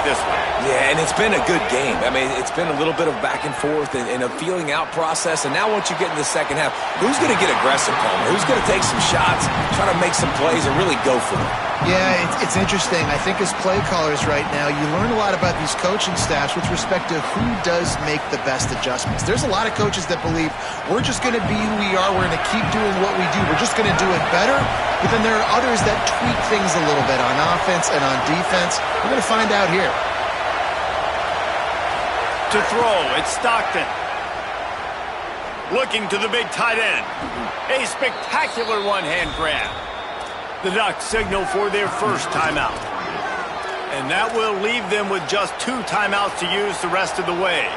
this one. Yeah, and it's been a good game. I mean, it's been a little bit of back and forth and a feeling out process. And now once you get in the second half, who's going to get aggressive, Palmer? Who's going to take some shots, try to make some plays, and really go for it? Yeah, it's interesting. I think as play callers right now, you learn a lot about these coaching staffs with respect to who does make the best adjustments. There's a lot of coaches that believe we're just going to be who we are. We're going to keep doing what we do. We're just going to do it better. But then there are others that tweak things a little bit on offense and on defense. We're going to find out here. To throw, it's Stockton. Looking to the big tight end. A spectacular one-hand grab. The Ducks signal for their first timeout. And that will leave them with just 2 timeouts to use the rest of the way.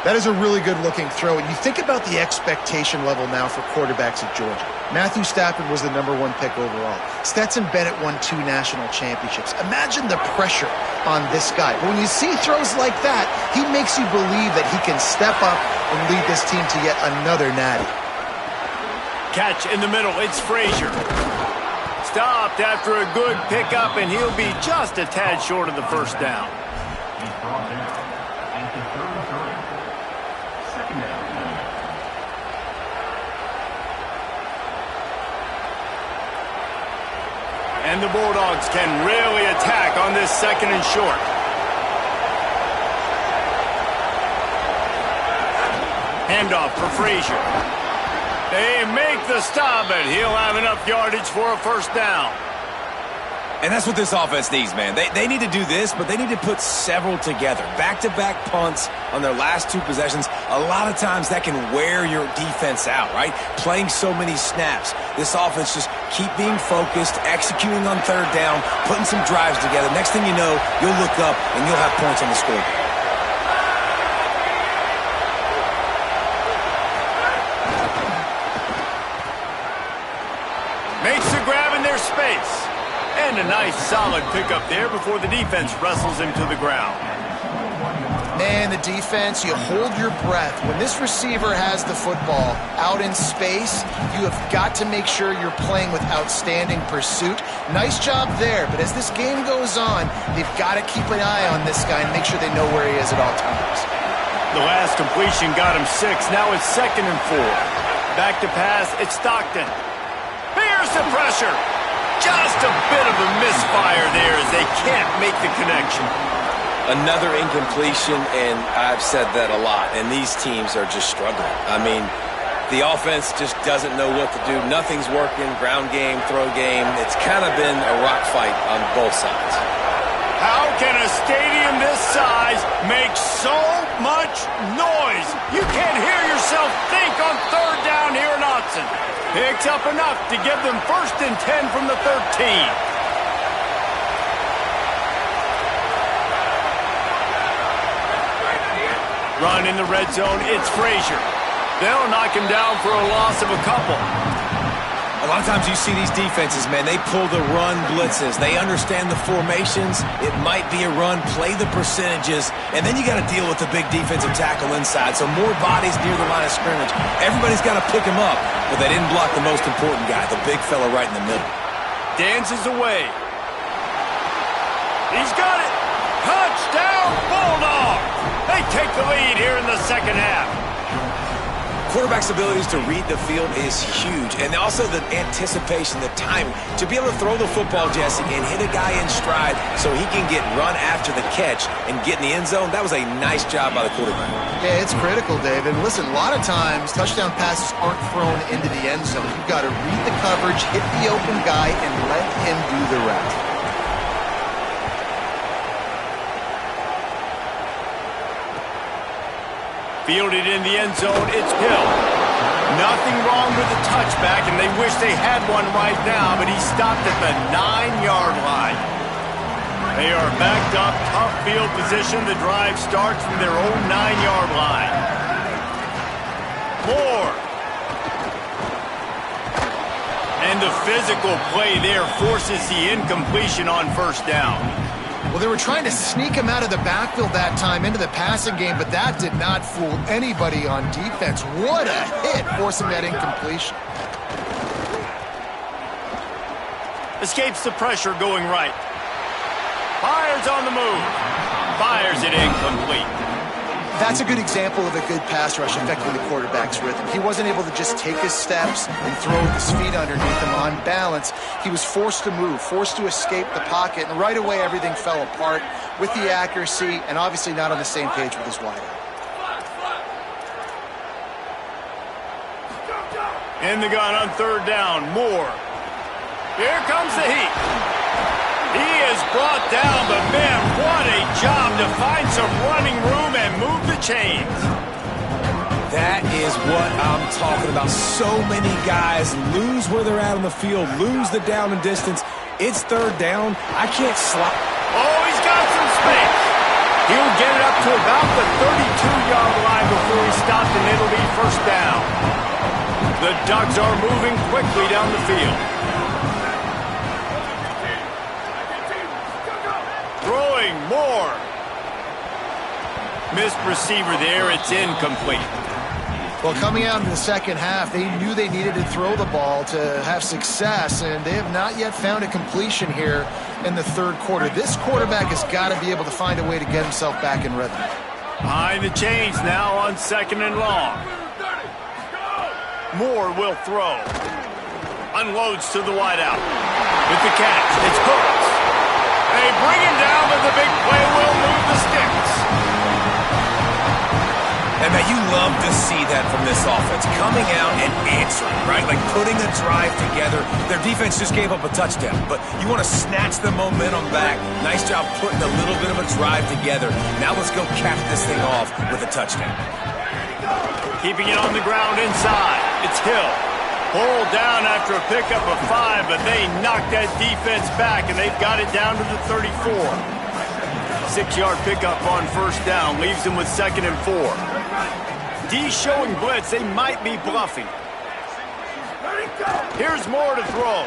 That is a really good-looking throw. And you think about the expectation level now for quarterbacks at Georgia. Matthew Stafford was the #1 pick overall. Stetson Bennett won 2 national championships. Imagine the pressure on this guy. But when you see throws like that, he makes you believe that he can step up and lead this team to yet another natty. Catch in the middle. It's Frazier. Stopped after a good pickup, and he'll be just a tad short of the first down. And the Bulldogs can really attack on this 2nd and short. Handoff for Frazier. They make the stop, but he'll have enough yardage for a first down. And that's what this offense needs, man. They need to do this, but they need to put several together. Back-to-back punts on their last 2 possessions. A lot of times that can wear your defense out, right? Playing so many snaps. This offense just keep being focused, executing on 3rd down, putting some drives together. Next thing you know, you'll look up and you'll have points on the scoreboard. Makes the grab in their space. And a nice solid pickup there before the defense wrestles him to the ground. Man, the defense, you hold your breath. When this receiver has the football out in space, you have got to make sure you're playing with outstanding pursuit. Nice job there, but as this game goes on, they've got to keep an eye on this guy and make sure they know where he is at all times. The last completion got him 6. Now it's 2nd and 4. Back to pass, it's Stockton. Here's the pressure. Just a bit of a misfire there as they can't make the connection. Another incompletion, and I've said that a lot, and these teams are just struggling. I mean, the offense just doesn't know what to do. Nothing's working, ground game, throw game. It's kind of been a rock fight on both sides. How can a stadium this size make so much noise? You can't hear yourself think on 3rd down here in Autzen. Picks up enough to give them 1st and 10 from the 13. Run in the red zone, it's Frazier. They'll knock him down for a loss of a couple. A lot of times you see these defenses, man, they pull the run blitzes. They understand the formations. It might be a run, play the percentages, and then you got to deal with the big defensive tackle inside. So more bodies near the line of scrimmage. Everybody's got to pick him up, but they didn't block the most important guy, the big fella right in the middle. Dances away. He's got it. Touchdown, Bulldogs. They take the lead here in the 2nd half. Quarterback's abilities to read the field is huge, and also the anticipation, the timing. To be able to throw the football, Jesse, and hit a guy in stride so he can get run after the catch and get in the end zone, that was a nice job by the quarterback. Yeah, it's critical, David. Listen, a lot of times touchdown passes aren't thrown into the end zone. You've got to read the coverage, hit the open guy, and let him do the rest. Fielded in the end zone, it's Hill. Nothing wrong with the touchback, and they wish they had one right now, but he stopped at the 9-yard line. They are backed up, tough field position. The drive starts from their own 9-yard line. Moore. And the physical play there forces the incompletion on 1st down. Well, they were trying to sneak him out of the backfield that time into the passing game, but that did not fool anybody on defense. What a hit, forcing that incompletion. Escapes the pressure going right. Fires on the move. Fires it incomplete. That's a good example of a good pass rush affecting the quarterback's rhythm. He wasn't able to just take his steps and throw with his feet underneath him on balance. He was forced to move, forced to escape the pocket, and right away everything fell apart with the accuracy and obviously not on the same page with his wideout. In the gun on third down, Moore. Here comes the heat. He is brought down, but man, what a job to find some running room and move the chains. That is what I'm talking about. So many guys lose where they're at on the field, lose the down and distance. It's third down. I can't slide. Oh, he's got some space. He'll get it up to about the 32-yard line before he stopped, and it'll be first down. The Ducks are moving quickly down the field. Throwing Moore. Missed receiver there. It's incomplete. Well, coming out in the second half, they knew they needed to throw the ball to have success, and they have not yet found a completion here in the third quarter. This quarterback has got to be able to find a way to get himself back in rhythm. Behind the chains now on second and long. Moore will throw. Unloads to the wideout. With the catch, it's Hooks. They bring him down, but the big play will move the sticks. And man, you love to see that from this offense, coming out and answering, right? Like putting a drive together. Their defense just gave up a touchdown, but you want to snatch the momentum back. Nice job putting a little bit of a drive together. Now let's go cap this thing off with a touchdown. Keeping it on the ground inside. It's Hill. Pulled down after a pickup of 5, but they knocked that defense back, and they've got it down to the 34. 6-yard pickup on first down leaves them with second and 4. D showing blitz. They might be bluffing. Here's Moore to throw.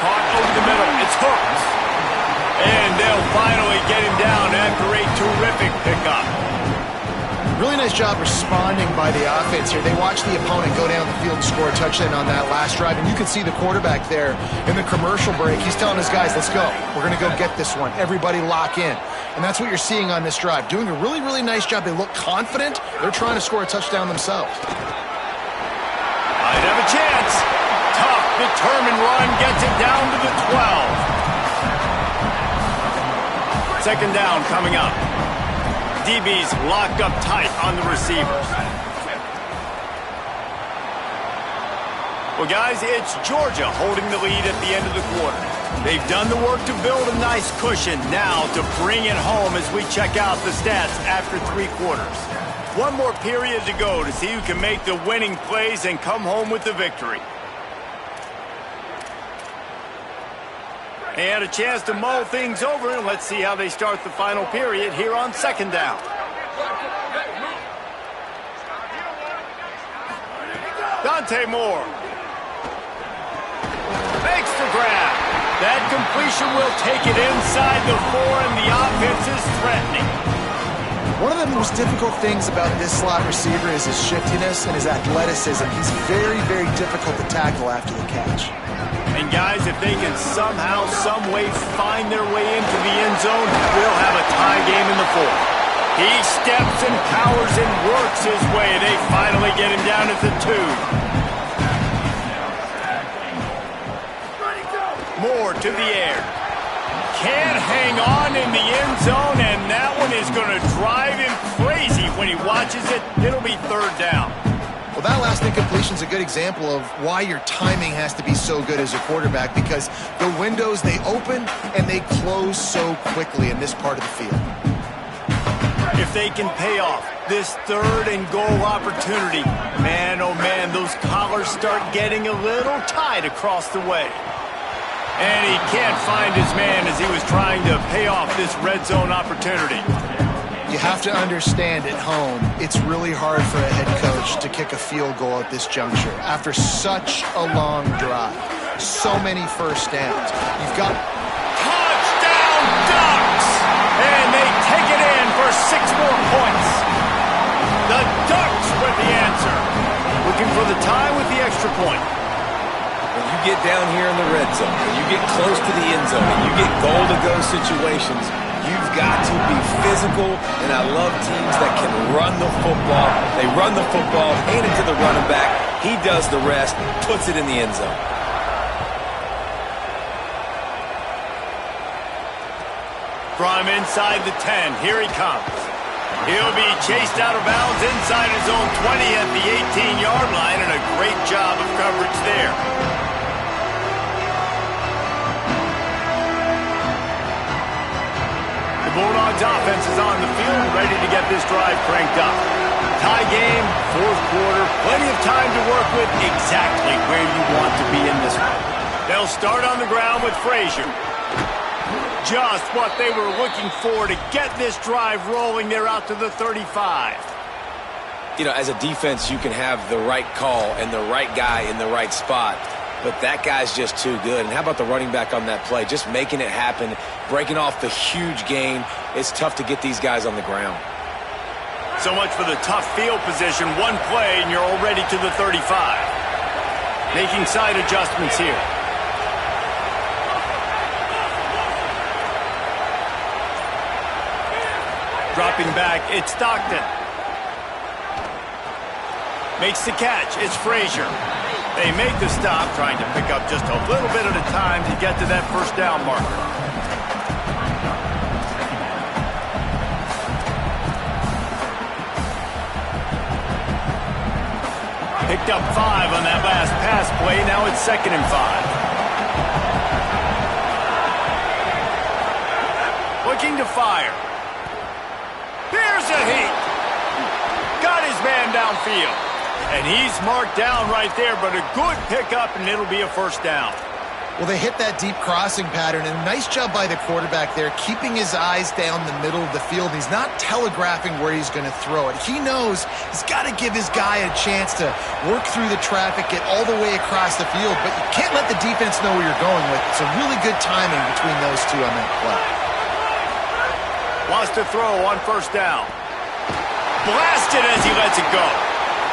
Caught over the middle. It's Hooks. And they'll finally get him down after a terrific pickup. Really nice job responding by the offense here. They watched the opponent go down the field and score a touchdown on that last drive, and you can see the quarterback there in the commercial break. He's telling his guys, let's go. We're going to go get this one. Everybody lock in. And that's what you're seeing on this drive. Doing a really, really nice job. They look confident. They're trying to score a touchdown themselves. Might have a chance. Tough, determined run gets it down to the 12. Second down coming up. DB's locked up tight on the receivers. Well, guys, it's Georgia holding the lead at the end of the quarter. They've done the work to build a nice cushion. Now to bring it home as we check out the stats after 3 quarters. One more period to go to see who can make the winning plays and come home with the victory. They had a chance to mull things over, and let's see how they start the final period here on second down. Dante Moore. Makes the grab. That completion will take it inside the 4, and the offense is threatening. One of the most difficult things about this slot receiver is his shiftiness and his athleticism. He's very, very difficult to tackle after the catch. And guys, if they can somehow, some way find their way into the end zone, we'll have a tie game in the 4th. He steps and powers and works his way. They finally get him down at the 2. Moore to the air. Can't hang on in the end zone, and that one is going to drive him crazy when he watches it. It'll be third down. Well, that last incompletion is a good example of why your timing has to be so good as a quarterback, because the windows, they open and they close so quickly in this part of the field. If they can pay off this third and goal opportunity, man, oh man, those collars start getting a little tight across the way. And he can't find his man as he was trying to pay off this red zone opportunity. You have to understand at home, it's really hard for a head coach to kick a field goal at this juncture after such a long drive. So many first downs. You've got touchdown Ducks! And they take it in for 6 more points. The Ducks with the answer. Looking for the tie with the extra point. When you get down here in the red zone, when you get close to the end zone, and you get goal to those situations, you've got to be physical, and I love teams that can run the football. They run the football, hand it to the running back. He does the rest, puts it in the end zone. From inside the 10, here he comes. He'll be chased out of bounds inside his own 20 at the 18-yard line, and a great job of coverage there. The Bulldogs offense is on the field, ready to get this drive cranked up. Tie game, fourth quarter, plenty of time to work with, exactly where you want to be in this one. They'll start on the ground with Frazier. Just what they were looking for to get this drive rolling. They're out to the 35. You know, as a defense, you can have the right call and the right guy in the right spot, but that guy's just too good. And how about the running back on that play? Just making it happen, breaking off the huge gain. It's tough to get these guys on the ground. So much for the tough field position. One play, and you're already to the 35. Making side adjustments here. Dropping back, it's Stockton. Makes the catch, it's Frazier. They make the stop, trying to pick up just a little bit at a time to get to that first down marker. Picked up 5 on that last pass play, now it's 2nd and 5. Looking to fire. Here's a heat. Got his man downfield. And he's marked down right there, but a good pickup, and it'll be a first down. Well, they hit that deep crossing pattern, and a nice job by the quarterback there, keeping his eyes down the middle of the field. He's not telegraphing where he's going to throw it. He knows he's got to give his guy a chance to work through the traffic, get all the way across the field, but you can't let the defense know where you're going with. It's a really good timing between those two on that play. Wants to throw on first down. Blasted as he lets it go.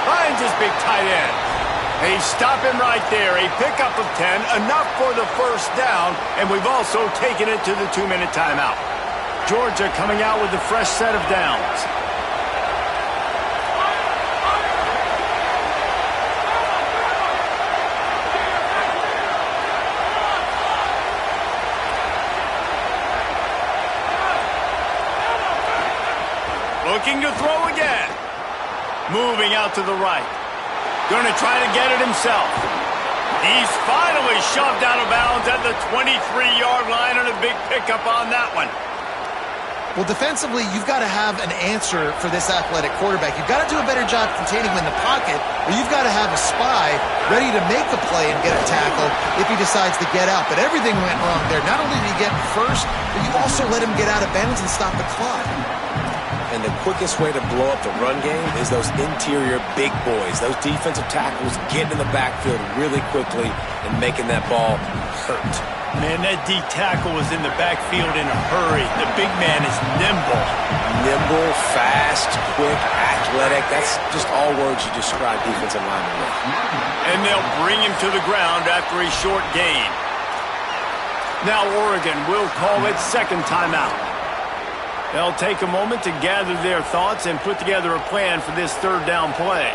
Finds his big tight end. They stop him right there. A pickup of 10, enough for the first down, and we've also taken it to the 2-minute timeout. Georgia coming out with a fresh set of downs. Looking to throw again. Moving out to the right. Going to try to get it himself. He's finally shoved out of bounds at the 23-yard line, and a big pickup on that one. Well, defensively, you've got to have an answer for this athletic quarterback. You've got to do a better job containing him in the pocket, or you've got to have a spy ready to make the play and get a tackle if he decides to get out. But everything went wrong there. Not only did he get first, but you also let him get out of bounds and stop the clock. And the quickest way to blow up the run game is those interior big boys, those defensive tackles getting in the backfield really quickly and making that ball hurt. Man, that D tackle was in the backfield in a hurry. The big man is nimble. Nimble, fast, quick, athletic. That's just all words you describe defensive linemen with. And they'll bring him to the ground after a short gain. Now Oregon will call it second timeout. They'll take a moment to gather their thoughts and put together a plan for this third down play.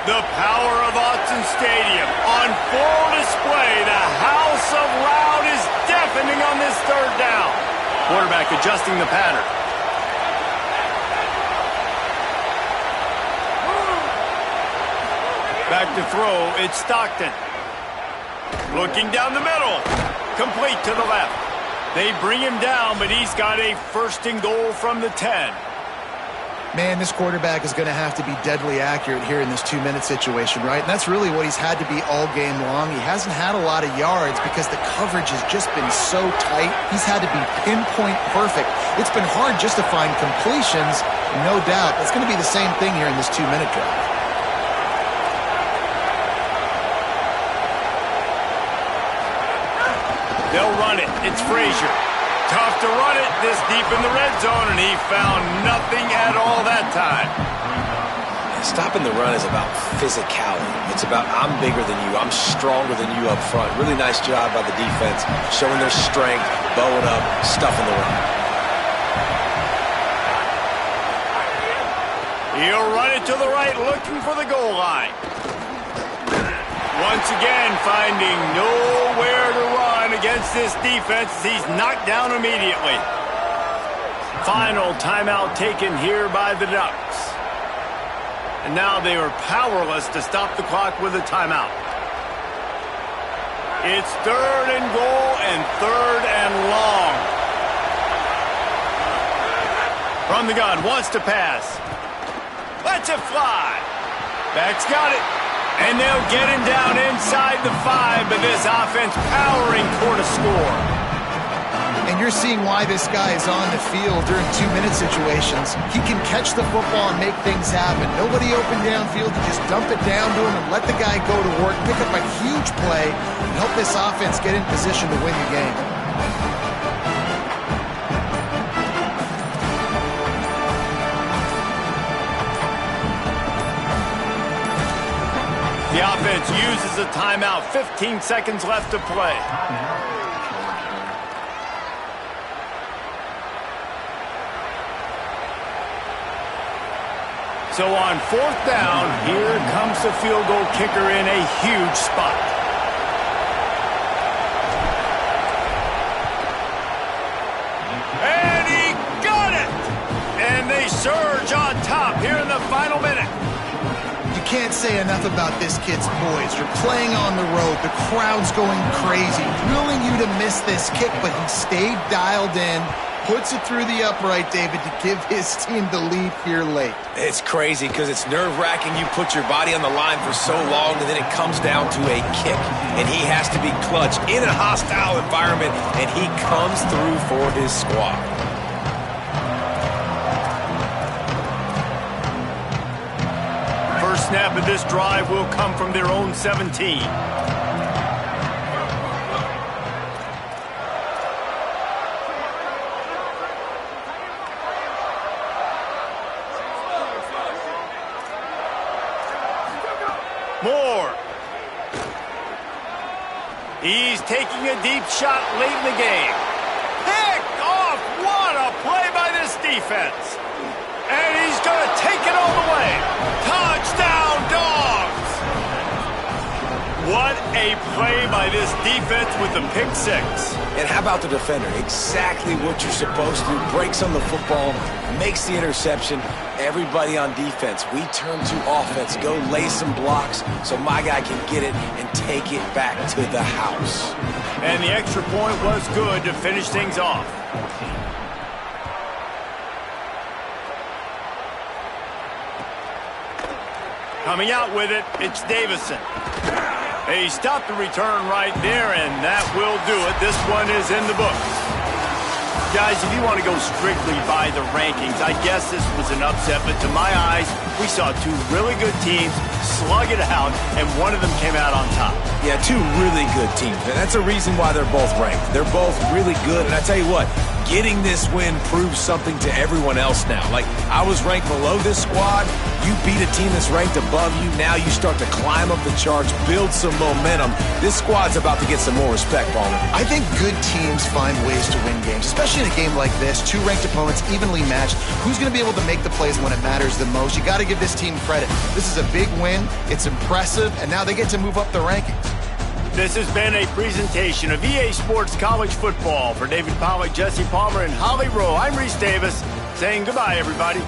The power of Autzen Stadium on full display. The house of loud is deafening on this third down. Quarterback adjusting the pattern. Back to throw, it's Stockton. Looking down the middle. Complete to the left. They bring him down, but he's got a first and goal from the 10. Man, this quarterback is going to have to be deadly accurate here in this 2-minute situation, right? And that's really what he's had to be all game long. He hasn't had a lot of yards because the coverage has just been so tight. He's had to be pinpoint perfect. It's been hard just to find completions, no doubt. It's going to be the same thing here in this 2-minute drive. They'll run it. It's Frazier. Tough to run it this deep in the red zone, and he found nothing at all that time. Stopping the run is about physicality. It's about I'm bigger than you. I'm stronger than you up front. Really nice job by the defense, showing their strength, bowing up, stuffing the run. He'll run it to the right, looking for the goal line. Once again, finding nowhere to run against this defense. He's knocked down immediately. Final timeout taken here by the Ducks. And now they are powerless to stop the clock with a timeout. It's 3rd and goal and 3rd and long. From the gun, wants to pass. Lets it fly. Back's got it. And they'll get him down inside the 5, but this offense powering toward a score. And you're seeing why this guy is on the field during 2-minute situations. He can catch the football and make things happen. Nobody open downfield. You just dump it down to him and let the guy go to work, pick up a huge play, and help this offense get in position to win the game. The offense uses a timeout. 15 seconds left to play. So on 4th down, here comes the field goal kicker in a huge spot. And he got it! And they surge on top here in the final minute. You can't say enough about this kid's poise. You're playing on the road. The crowd's going crazy, willing you to miss this kick, but he stayed dialed in. Puts it through the upright, David, to give his team the lead here late. It's crazy because it's nerve-wracking. You put your body on the line for so long, and then it comes down to a kick, and he has to be clutch in a hostile environment, and he comes through for his squad. First snap of this drive will come from their own 17. Moore. He's taking a deep shot late in the game. Picked off. What a play by this defense. And he's going to take it all the way. Touchdown, Dogs. What a play by this defense with the pick 6. And how about the defender? Exactly what you're supposed to. Breaks on the football, makes the interception. Everybody on defense, we turn to offense. Go lay some blocks so my guy can get it and take it back to the house. And the extra point was good to finish things off. Coming out with it, it's Davison. He stopped the return right there, and that will do it. This one is in the book. Guys, if you want to go strictly by the rankings, I guess this was an upset, but to my eyes, we saw 2 really good teams slug it out, and one of them came out on top. Yeah, 2 really good teams, and that's a reason why they're both ranked. They're both really good, and I tell you what, getting this win proves something to everyone else now. Like, I was ranked below this squad. You beat a team that's ranked above you. Now you start to climb up the charts, build some momentum. This squad's about to get some more respect, Ballman. I think good teams find ways to win games, especially in a game like this. 2 ranked opponents, evenly matched. Who's going to be able to make the plays when it matters the most? You got to give this team credit. This is a big win. It's impressive, and now they get to move up the rankings. This has been a presentation of EA Sports College Football. For David Pollack, Jesse Palmer, and Holly Rowe, I'm Reese Davis, saying goodbye, everybody.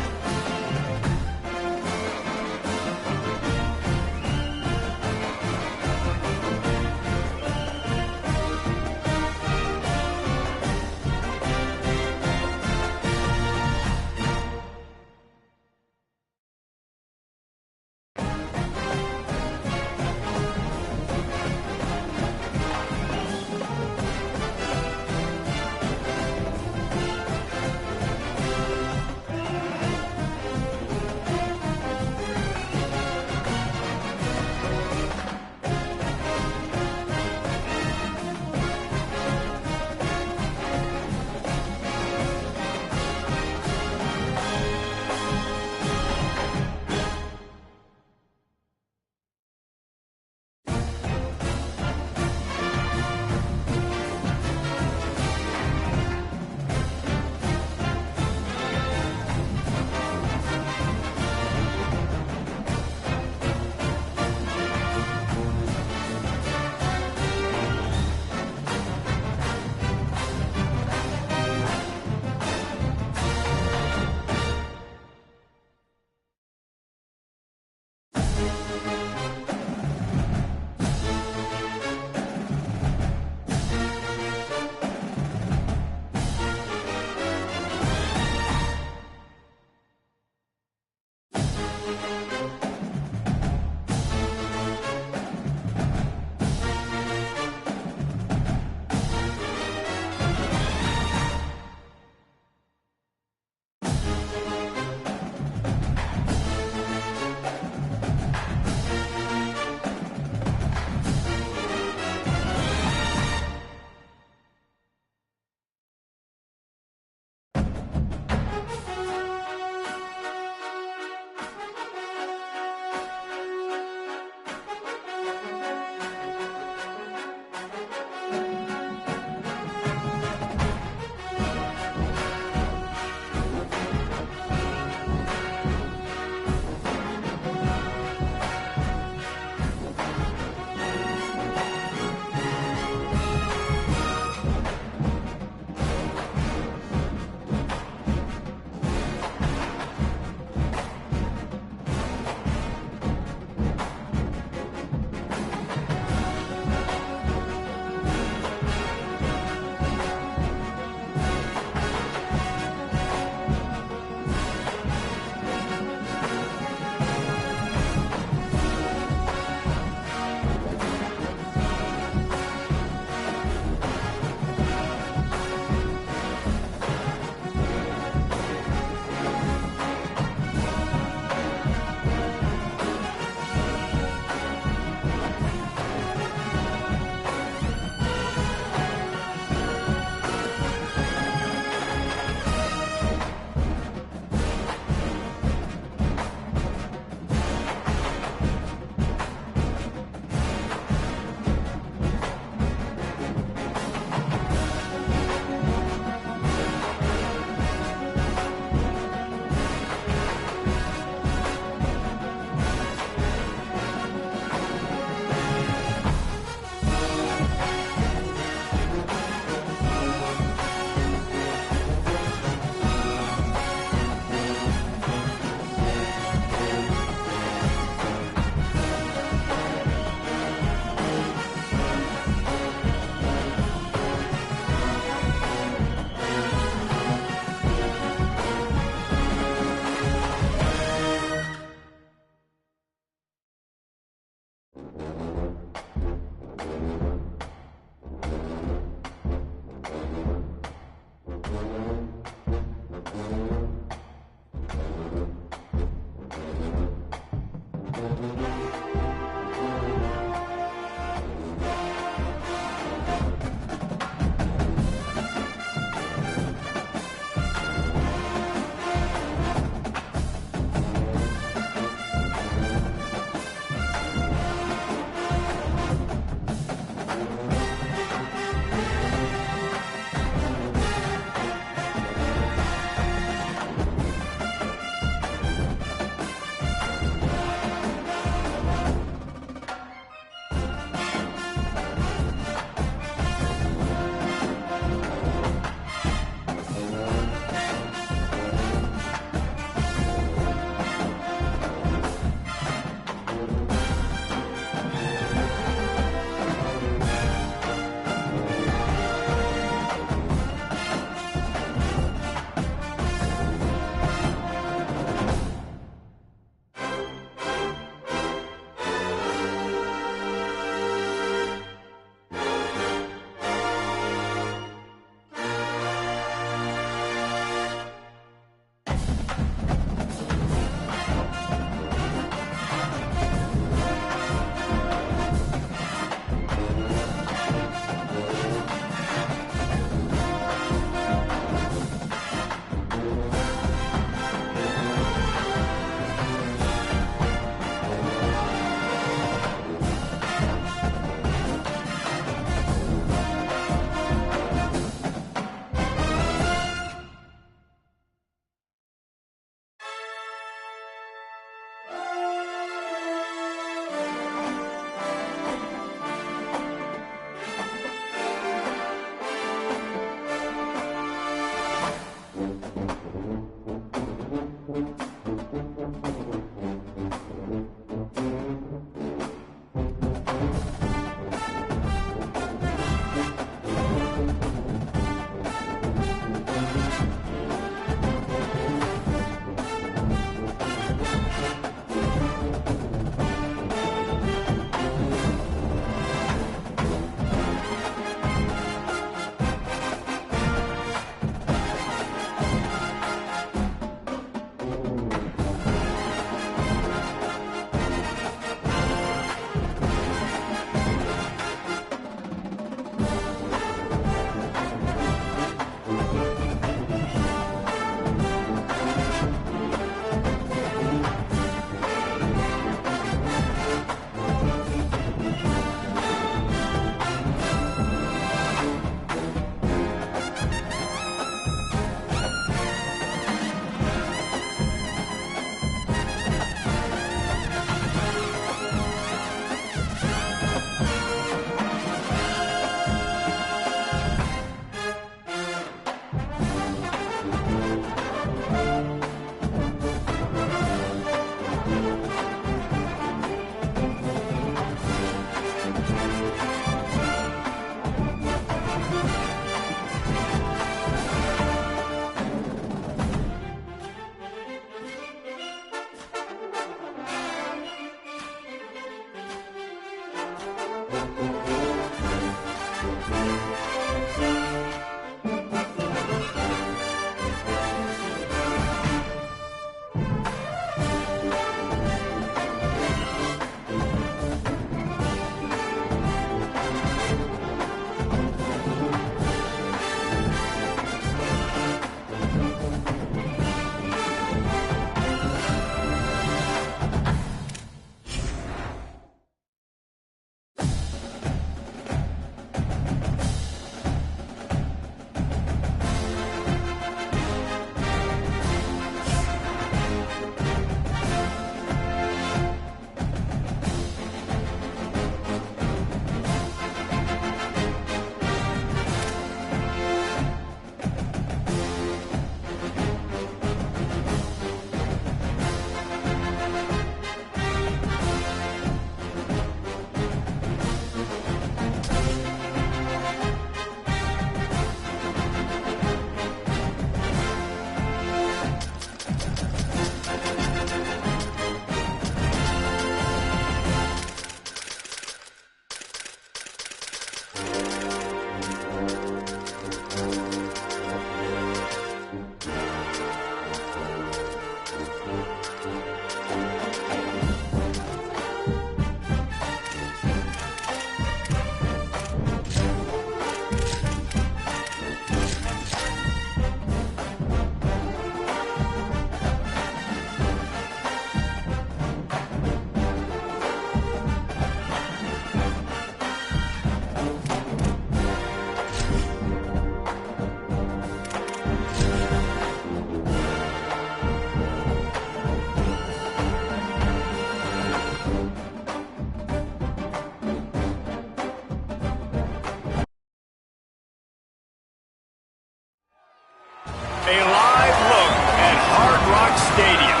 A live look at Hard Rock Stadium.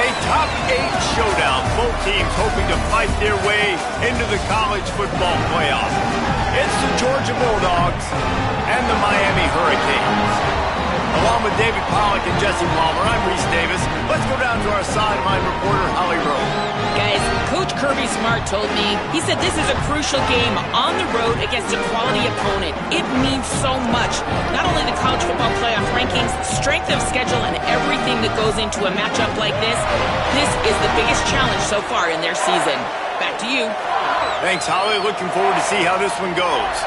A top 8 showdown. Both teams hoping to fight their way into the college football playoff. It's the Georgia Bulldogs and the Miami Hurricanes. Along with David Pollack and Jesse Palmer, I'm Reese Davis. Let's go down to our sideline reporter, Holly Rowe. Guys, Coach Kirby Smart told me, he said this is a crucial game on the road against a quality opponent. It means so much. Not only the college football playoff rankings, strength of schedule, and everything that goes into a matchup like this. This is the biggest challenge so far in their season. Back to you. Thanks, Holly. Looking forward to see how this one goes.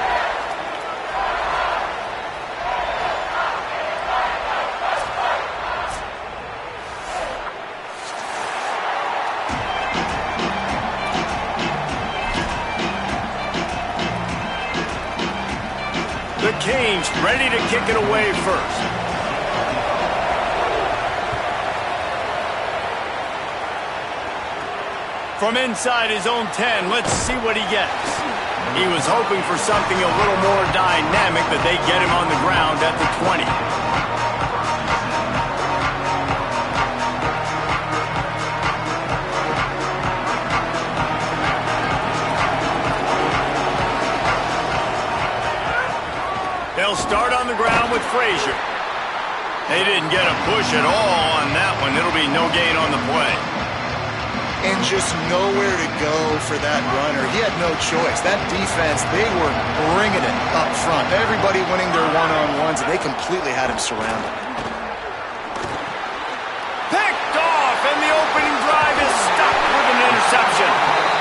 The Canes ready to kick it away first. From inside his own 10, let's see what he gets. He was hoping for something a little more dynamic, but they get him on the ground at the 20. They'll start on the ground with Frazier. They didn't get a push at all on that one. It'll be no gain on the play. And just nowhere to go for that runner. He had no choice. That defense, they were bringing it up front. Everybody winning their one-on-ones, and they completely had him surrounded. Picked off, and the opening drive is stopped with an interception.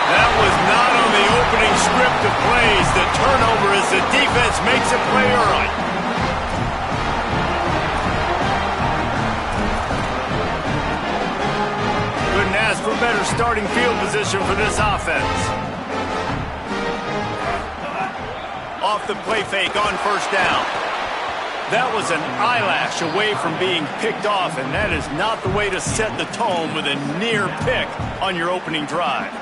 That was not on the opening script of plays. The turnover as the defense makes a play early. Couldn't ask for better starting field position for this offense. Off the play fake on first down. That was an eyelash away from being picked off, and that is not the way to set the tone with a near pick on your opening drive.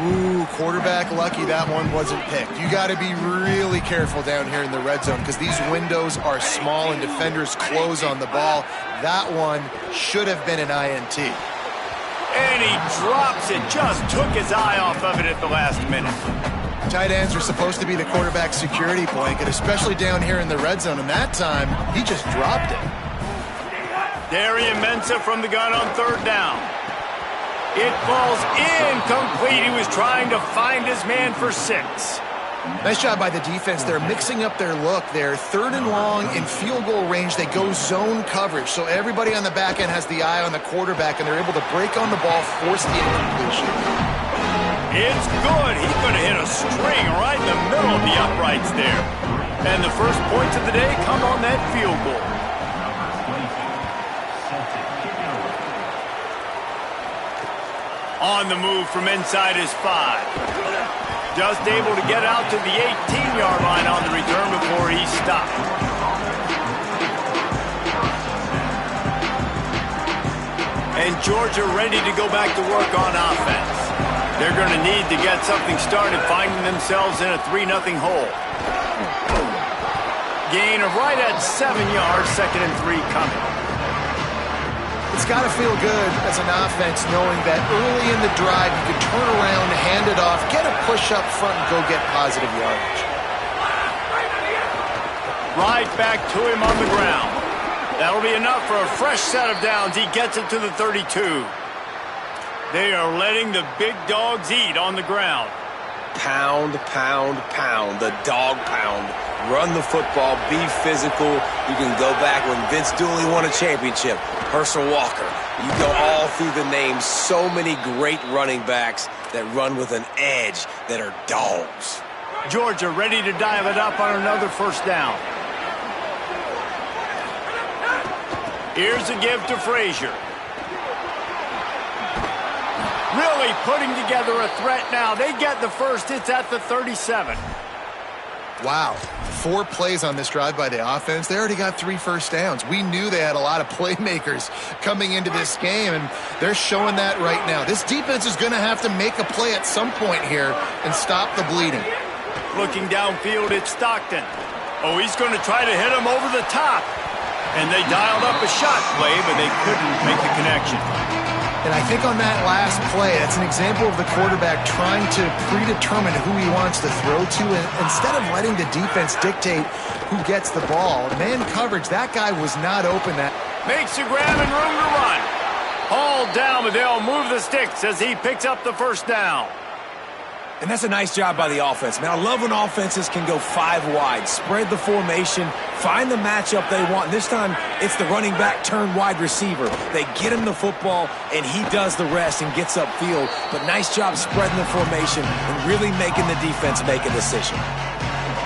Ooh, quarterback lucky that one wasn't picked. You got to be really careful down here in the red zone because these windows are small and defenders close on the ball. That one should have been an INT. And he drops it, just took his eye off of it at the last minute. Tight ends are supposed to be the quarterback's security blanket, especially down here in the red zone, and that time, he just dropped it. Darian Mensah from the gun on third down. It falls incomplete. He was trying to find his man for 6. Nice job by the defense. They're mixing up their look. They're 3rd and long in field goal range. They go zone coverage. So everybody on the back end has the eye on the quarterback, and they're able to break on the ball, force the incompletion. It's good. He's going to hit a string right in the middle of the uprights there. And the first points of the day come on that field goal. On the move from inside his 5. Just able to get out to the 18-yard line on the return before he stopped. And Georgia ready to go back to work on offense. They're going to need to get something started, finding themselves in a 3-0 hole. Gain of right at 7 yards, 2nd and 3 coming. It's got to feel good as an offense knowing that early in the drive you can turn around, hand it off, get a push up front, and go get positive yardage. Right back to him on the ground. That'll be enough for a fresh set of downs. He gets it to the 32. They are letting the big dogs eat on the ground. Pound, pound, pound. The dog pound. Run the football. Be physical. You can go back when Vince Dooley won a championship. Herschel Walker. You go all through the names. So many great running backs that run with an edge that are dogs. Georgia ready to dial it up on another first down. Here's a give to Frazier. Really putting together a threat now. They get the first. It's at the 37. Wow. 4 plays on this drive by the offense. They already got 3 first downs. We knew they had a lot of playmakers coming into this game, and they're showing that right now. This defense is going to have to make a play at some point here and stop the bleeding. Looking downfield, it's Stockton. Oh, he's going to try to hit him over the top. And they dialed up a shot play, but they couldn't make the connection. And I think on that last play, that's an example of the quarterback trying to predetermine who he wants to throw to. And instead of letting the defense dictate who gets the ball, man coverage, that guy was not open. That makes a grab and room to run. Hauled down, but they'll move the sticks as he picks up the first down. And that's a nice job by the offense, man. I love when offenses can go 5 wide, spread the formation, find the matchup they want. This time, it's the running back turned wide receiver. They get him the football, and he does the rest and gets upfield. But nice job spreading the formation and really making the defense make a decision.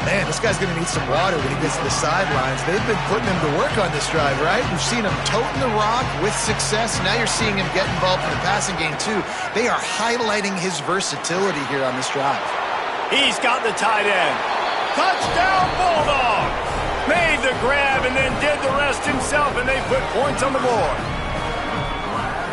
Man, this guy's going to need some water when he gets to the sidelines. They've been putting him to work on this drive, right? We've seen him toting the rock with success. Now you're seeing him get involved in the passing game, too. They are highlighting his versatility here on this drive. He's got the tight end. Touchdown, Bulldogs! Made the grab and then did the rest himself, and they put points on the board.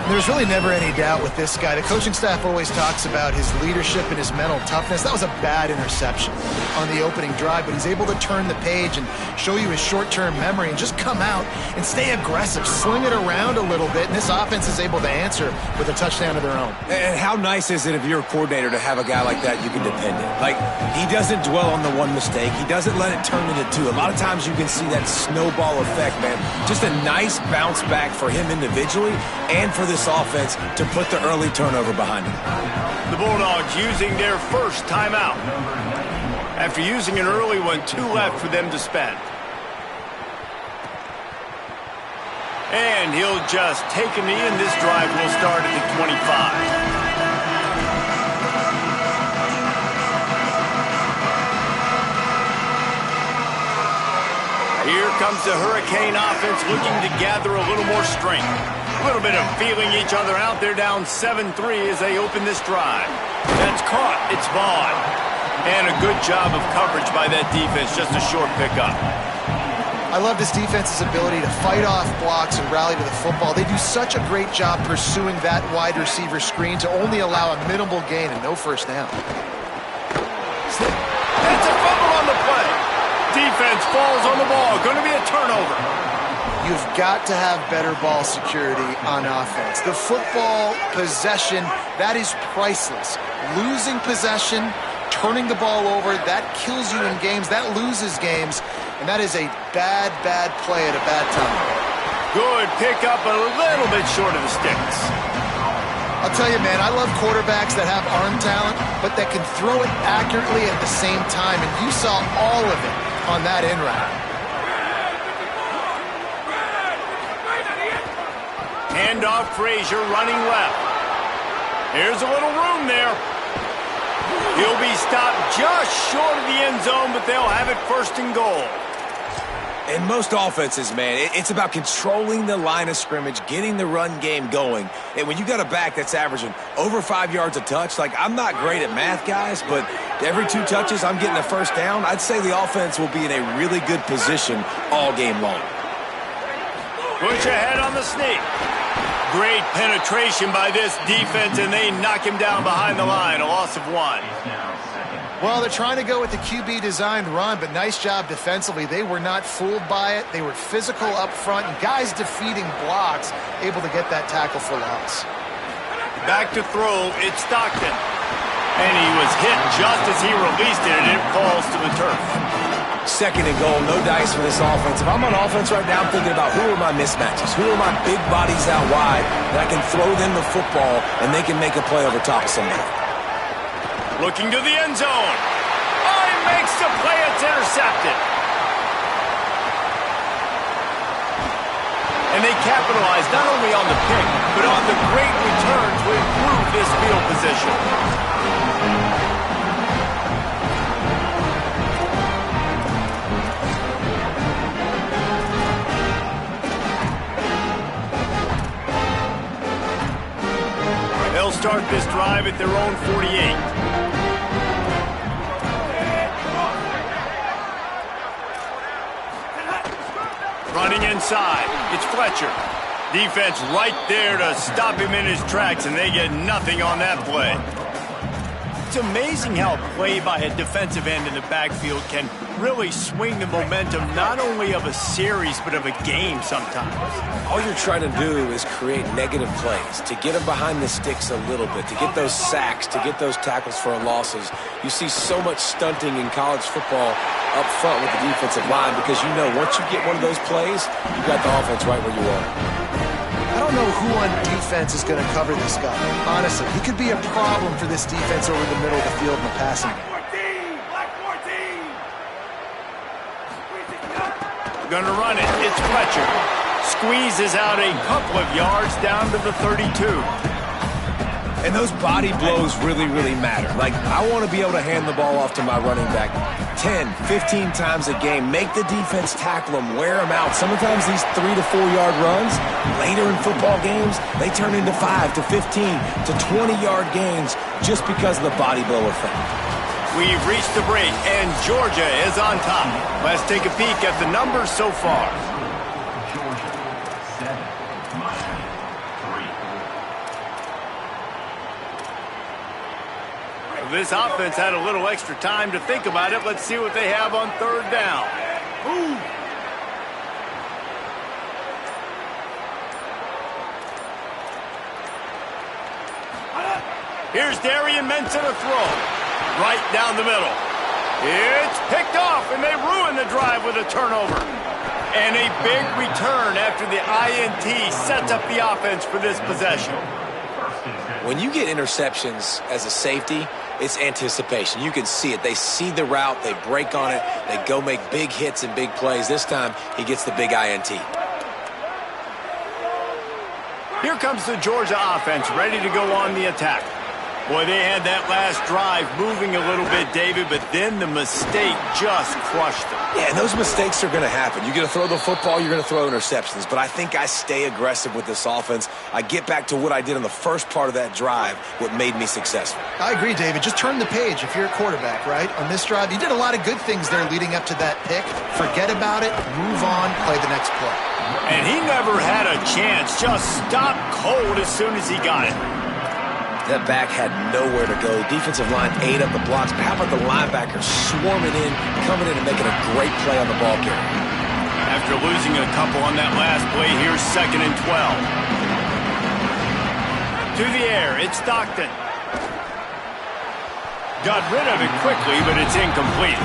There's really never any doubt with this guy. The coaching staff always talks about his leadership and his mental toughness. That was a bad interception on the opening drive, but he's able to turn the page and show you his short-term memory and just come out and stay aggressive, sling it around a little bit, and this offense is able to answer with a touchdown of their own. And how nice is it if you're a coordinator to have a guy like that you can depend on? Like, he doesn't dwell on the one mistake. He doesn't let it turn into 2. A lot of times you can see that snowball effect, man. Just a nice bounce back for him individually and for this offense to put the early turnover behind him. The Bulldogs using their first timeout. After using an early one, 2 left for them to spend. And he'll just take a knee, and this drive will start at the 25. Here comes the Hurricane offense looking to gather a little more strength. A little bit of feeling each other out. They're down 7-3 as they open this drive. That's caught. It's Vaughn. And a good job of coverage by that defense. Just a short pickup. I love this defense's ability to fight off blocks and rally to the football. They do such a great job pursuing that wide receiver screen to only allow a minimal gain and no first down. It's a fumble on the play. Defense falls on the ball. Going to be a turnover. You've got to have better ball security on offense. The football possession, that is priceless. Losing possession, turning the ball over, that kills you in games, that loses games, and that is a bad, bad play at a bad time. Good pick up, a little bit short of the sticks. I'll I'll tell you, man, I love quarterbacks that have arm talent, but that can throw it accurately at the same time, and you saw all of it on that end route. Handoff, Frazier running left. Here's a little room there. He'll be stopped just short of the end zone, but they'll have it first and goal. In most offenses, man, it's about controlling the line of scrimmage, getting the run game going. And when you got a back that's averaging over 5 yards a touch, like, I'm not great at math, guys, but every 2 touches I'm getting a first down, I'd say the offense will be in a really good position all game long. Push ahead on the sneak. Great penetration by this defense, and they knock him down behind the line, a loss of 1. Well, they're trying to go with the QB-designed run, but nice job defensively. They were not fooled by it. They were physical up front, and guys defeating blocks, able to get that tackle for loss. Back to throw, it's Stockton. And he was hit just as he released it, and it falls to the turf. Second and goal, no dice for this offense. If I'm on offense right now, I'm thinking about who are my mismatches, who are my big bodies out wide that I can throw them the football and they can make a play over top of somebody. Looking to the end zone. Oh, he makes the play. It's intercepted. And they capitalize not only on the pick, but on the great return to improve this field position. They'll start this drive at their own 48. Running inside, it's Fletcher. Defense right there to stop him in his tracks, and they get nothing on that play. It's amazing how a play by a defensive end in the backfield can really swing the momentum not only of a series, but of a game sometimes. All you're trying to do is create negative plays, to get them behind the sticks a little bit, to get those sacks, to get those tackles for losses. You see so much stunting in college football up front with the defensive line because you know once you get one of those plays, you got the offense right where you are. I don't know who on defense is going to cover this guy. Honestly, he could be a problem for this defense over the middle of the field in the passing game. Gonna run it. It's Fletcher. Squeezes out a couple of yards down to the 32. And those body blows really, really matter. Like, I want to be able to hand the ball off to my running back 10, 15 times a game. Make the defense tackle them, wear them out. Sometimes these 3 to 4 yard runs, later in football games, they turn into 5 to 15 to 20 yard gains just because of the body blow effect. We've reached the break, and Georgia is on top. Let's take a peek at the numbers so far. This offense had a little extra time to think about it. Let's see what they have on third down. Ooh. Here's Darian Menson to throw. Right down the middle. It's picked off, and they ruin the drive with a turnover. And a big return after the INT sets up the offense for this possession. When you get interceptions as a safety, it's anticipation. You can see it. They see the route. They break on it. They go make big hits and big plays. This time, he gets the big INT. Here comes the Georgia offense, ready to go on the attack. Boy, they had that last drive moving a little bit, David, but then the mistake just crushed them. Yeah, and those mistakes are going to happen. You're going to throw the football, you're going to throw interceptions, but I think I stay aggressive with this offense. I get back to what I did in the first part of that drive, what made me successful. I agree, David. Just turn the page if you're a quarterback, right? On this drive, you did a lot of good things there leading up to that pick. Forget about it, move on, play the next play. And he never had a chance, just stopped cold as soon as he got it. That back had nowhere to go. Defensive line ate up the blocks, but how about the linebackers swarming in, coming in and making a great play on the ball carrier? After losing a couple on that last play, here's 2nd and 12. To the air, it's Stockton. Got rid of it quickly, but it's incomplete.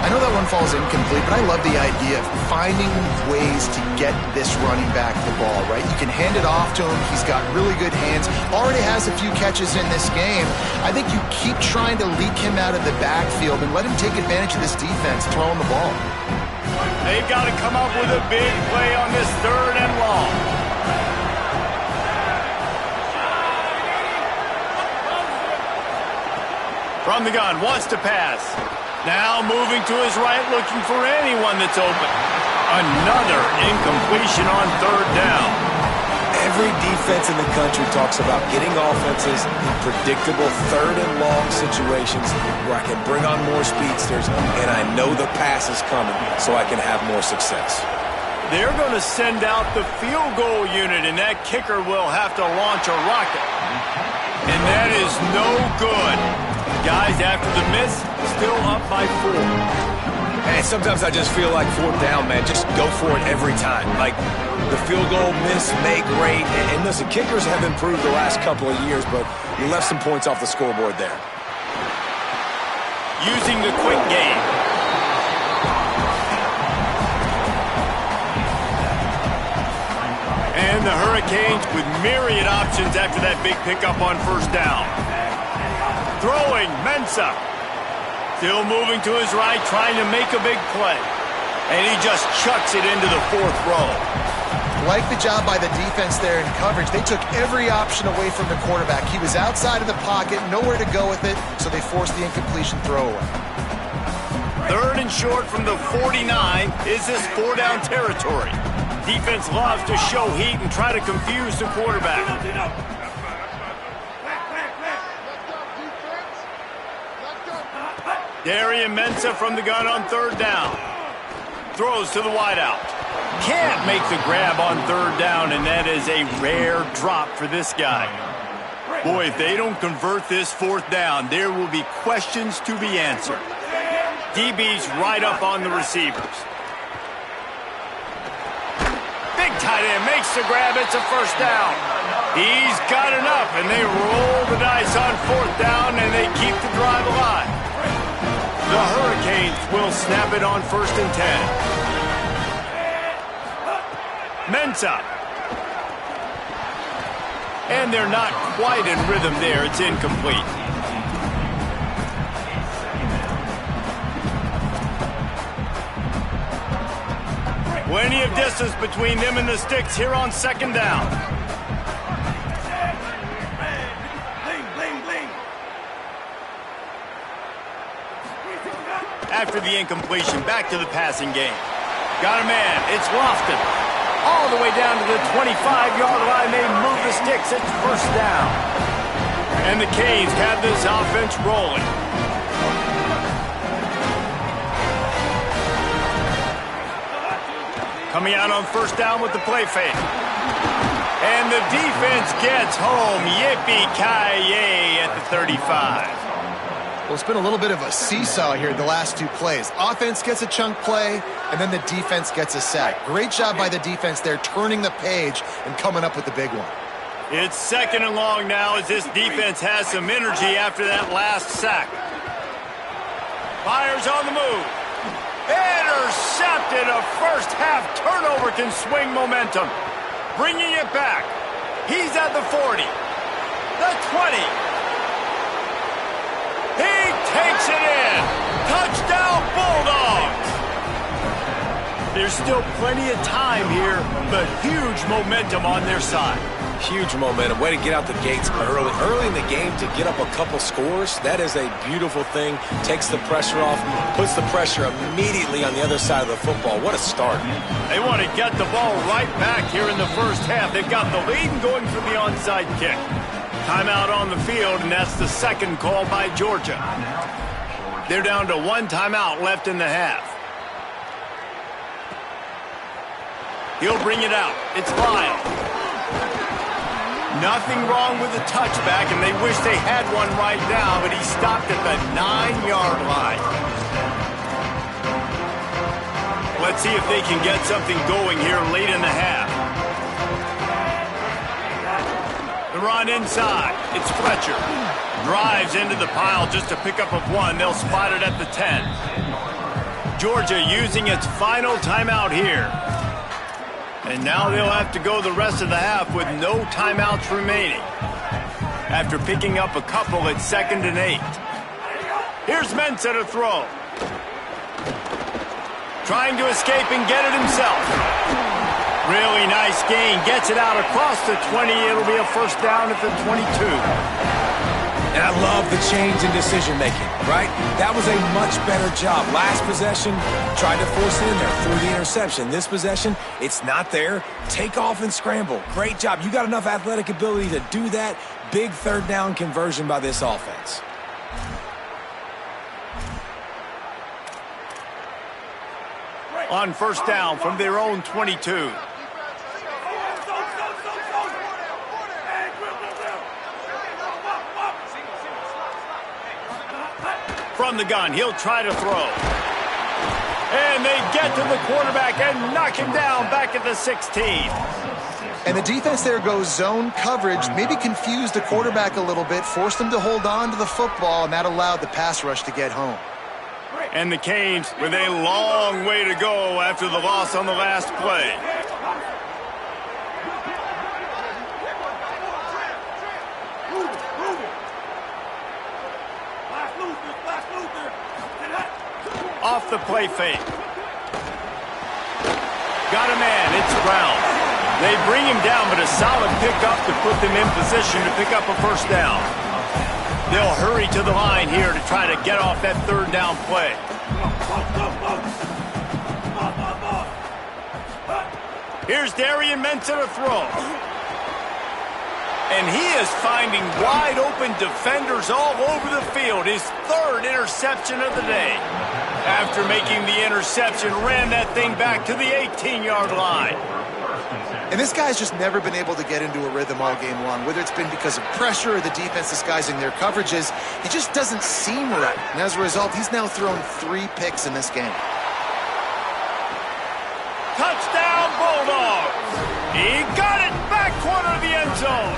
I know that one falls incomplete, but I love the idea of finding ways to get this running back the ball, right? You can hand it off to him. He's got really good hands. Already has a few catches in this game. I think you keep trying to leak him out of the backfield and let him take advantage of this defense throwing the ball. They've got to come up with a big play on this 3rd and long. From the gun, wants to pass. Now moving to his right, looking for anyone that's open. Another incompletion on 3rd down. Every defense in the country talks about getting offenses in predictable 3rd and long situations where I can bring on more speedsters and I know the pass is coming so I can have more success. They're going to send out the field goal unit, and that kicker will have to launch a rocket. And that is no good. Guys, after the miss, still up by 4. And sometimes I just feel like 4th down, man. Just go for it every time. Like the field goal miss, make great. And listen, kickers have improved the last couple of years, but you left some points off the scoreboard there. Using the quick game. And the Hurricanes with myriad options after that big pickup on 1st down. Throwing, Mensah. Still moving to his right, trying to make a big play. And he just chucks it into the 4th row. Like the job by the defense there in coverage. They took every option away from the quarterback. He was outside of the pocket, nowhere to go with it, so they forced the incompletion throwaway. 3rd and short from the 49. Is this 4-down territory? Defense loves to show heat and try to confuse the quarterback. Darian Mensah from the gun on 3rd down. Throws to the wideout. Can't make the grab on 3rd down, and that is a rare drop for this guy. Boy, if they don't convert this 4th down, there will be questions to be answered. DB's right up on the receivers. Big tight end makes the grab. It's a 1st down. He's got enough, and they roll the dice on 4th down, and they keep the drive alive. The Hurricanes will snap it on 1st and 10. Mensah. And they're not quite in rhythm there. It's incomplete. Plenty of distance between them and the sticks here on 2nd down. After the incompletion, back to the passing game. Got a man. It's Lofton. All the way down to the 25-yard line. They move the sticks. It's 1st down. And the Canes have this offense rolling. Coming out on 1st down with the play fake. And the defense gets home. Yippee-ki-yay at the 35. Well, it's been a little bit of a seesaw here the last 2 plays. Offense gets a chunk play, and then the defense gets a sack. Great job by the defense there, turning the page and coming up with the big one. It's 2nd and long now as this defense has some energy after that last sack. Fires on the move. Intercepted. A first-half turnover can swing momentum. Bringing it back. He's at the 40. The 20. He takes it in. Touchdown, Bulldogs. There's still plenty of time here, but huge momentum on their side. Huge momentum. Way to get out the gates early. Early in the game to get up a couple scores, that is a beautiful thing. Takes the pressure off, puts the pressure immediately on the other side of the football. What a start. They want to get the ball right back here in the 1st half. They've got the lead and going for the onside kick. Timeout on the field, and that's the 2nd call by Georgia. They're down to 1 timeout left in the half. He'll bring it out. It's Lyle. Nothing wrong with the touchback, and they wish they had one right now, but he stopped at the 9-yard line. Let's see if they can get something going here late in the half. The run inside. It's Fletcher. Drives into the pile just to pick up of 1. They'll spot it at the 10. Georgia using its final timeout here. And now they'll have to go the rest of the half with no timeouts remaining, after picking up a couple at 2nd and 8. Here's Mensah to throw. Trying to escape and get it himself. Really nice gain. Gets it out across the 20. It'll be a first down at the 22. And I love the change in decision-making, right? That was a much better job. Last possession, tried to force it in there through the interception. This possession, it's not there. Take off and scramble. Great job. You got enough athletic ability to do that. Big third down conversion by this offense. On first down from their own 22. From the gun, he'll try to throw. And they get to the quarterback and knock him down back at the 16. And the defense there goes zone coverage, maybe confused the quarterback a little bit, forced him to hold on to the football, and that allowed the pass rush to get home. And the Canes with a long way to go after the loss on the last play. Off the play fake. Got a man, it's Brown. They bring him down, but a solid pickup to put them in position to pick up a first down. They'll hurry to the line here to try to get off that third down play. Here's Darian Mensah to throw. And he is finding wide open defenders all over the field. His 3rd interception of the day. After making the interception, ran that thing back to the 18-yard line. And this guy's just never been able to get into a rhythm all game long, whether it's been because of pressure or the defense disguising their coverages. He just doesn't seem right. And as a result, he's now thrown 3 picks in this game. Touchdown, Bulldogs! He got it back corner of the end zone.